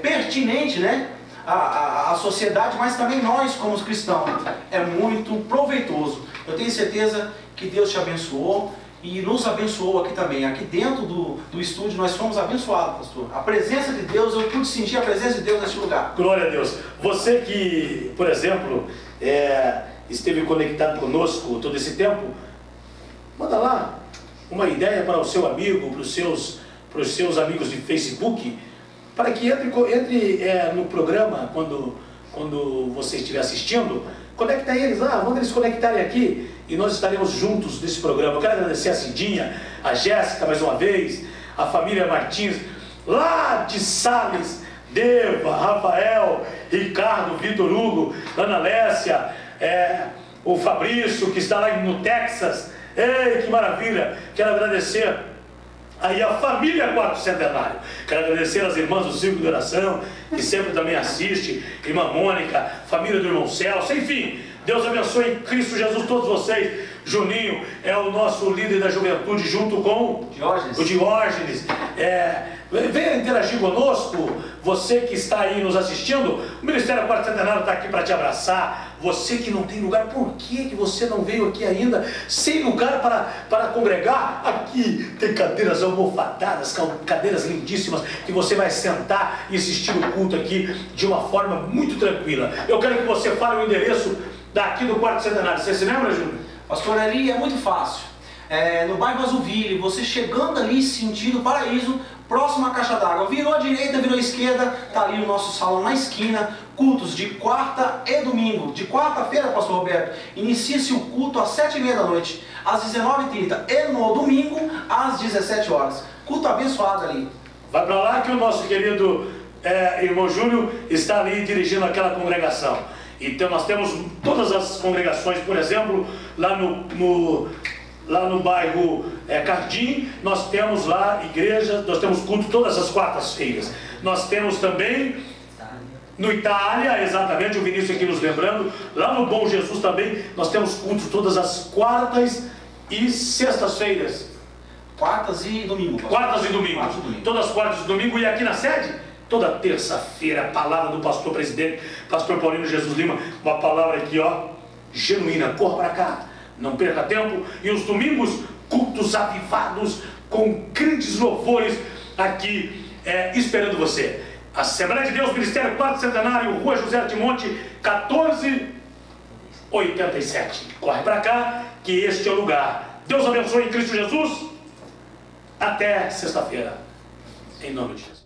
pertinentes, né? A sociedade, mas também nós como cristãos. É muito proveitoso. Eu tenho certeza que Deus te abençoou e nos abençoou aqui também. Aqui dentro do estúdio nós fomos abençoados, pastor. A presença de Deus, eu pude sentir a presença de Deus neste lugar. Glória a Deus. Você que, por exemplo, esteve conectado conosco todo esse tempo, manda lá uma ideia para o seu amigo, para os seus amigos de Facebook, para que entre no programa quando você estiver assistindo. Conecta eles lá, manda eles conectarem aqui e nós estaremos juntos nesse programa. Eu quero agradecer a Cidinha, a Jéssica mais uma vez, a família Martins, lá de Sales, Deva, Rafael, Ricardo, Vitor Hugo, Ana Lécia, o Fabrício, que está lá no Texas. Ei, que maravilha! Quero agradecer aí a família Quacentenário. Quero agradecer as irmãs do Círculo de Oração, que sempre também assiste, irmã Mônica, família do irmão Celso, enfim, Deus abençoe em Cristo Jesus todos vocês. Juninho é o nosso líder da juventude junto com o Diógenes. Venha interagir conosco, você que está aí nos assistindo. O Ministério Quacentenário está aqui para te abraçar. Você que não tem lugar, por que você não veio aqui ainda? Sem lugar para congregar? Aqui tem cadeiras almofadadas, cadeiras lindíssimas, que você vai sentar e assistir o culto aqui de uma forma muito tranquila. Eu quero que você fale o endereço daqui do Quacentenário. Você se lembra, Júnior? Pastor, ali é muito fácil. No bairro Azuville, você chegando ali sentido Paraíso, próximo à caixa d'água, virou à direita, virou à esquerda, está ali o nosso salão na esquina, cultos de quarta e domingo. De quarta-feira, pastor Roberto, inicia-se o culto às 7h30 da noite, às 19h30, e no domingo, às 17 horas. Culto abençoado ali. Vai para lá que o nosso querido irmão Júnior está ali dirigindo aquela congregação. Então nós temos todas as congregações, por exemplo, lá no bairro Cardim, nós temos lá igreja, nós temos culto todas as quartas-feiras. Nós temos também no Itália, exatamente, o Vinícius aqui nos lembrando, lá no Bom Jesus também, nós temos culto todas as quartas e sextas-feiras. Quartas e domingo. Quartas e domingo. Todas as quartas e domingo. E aqui na sede, toda terça-feira, a palavra do pastor presidente, pastor Paulino Jesus Lima, uma palavra aqui, genuína. Corra para cá, não perca tempo. E os domingos, cultos avivados, com grandes louvores aqui, esperando você. Assembleia de Deus, Ministério Quacentenário, Rua José Artimonte, 1487. Corre para cá, que este é o lugar. Deus abençoe em Cristo Jesus. Até sexta-feira. Em nome de Jesus.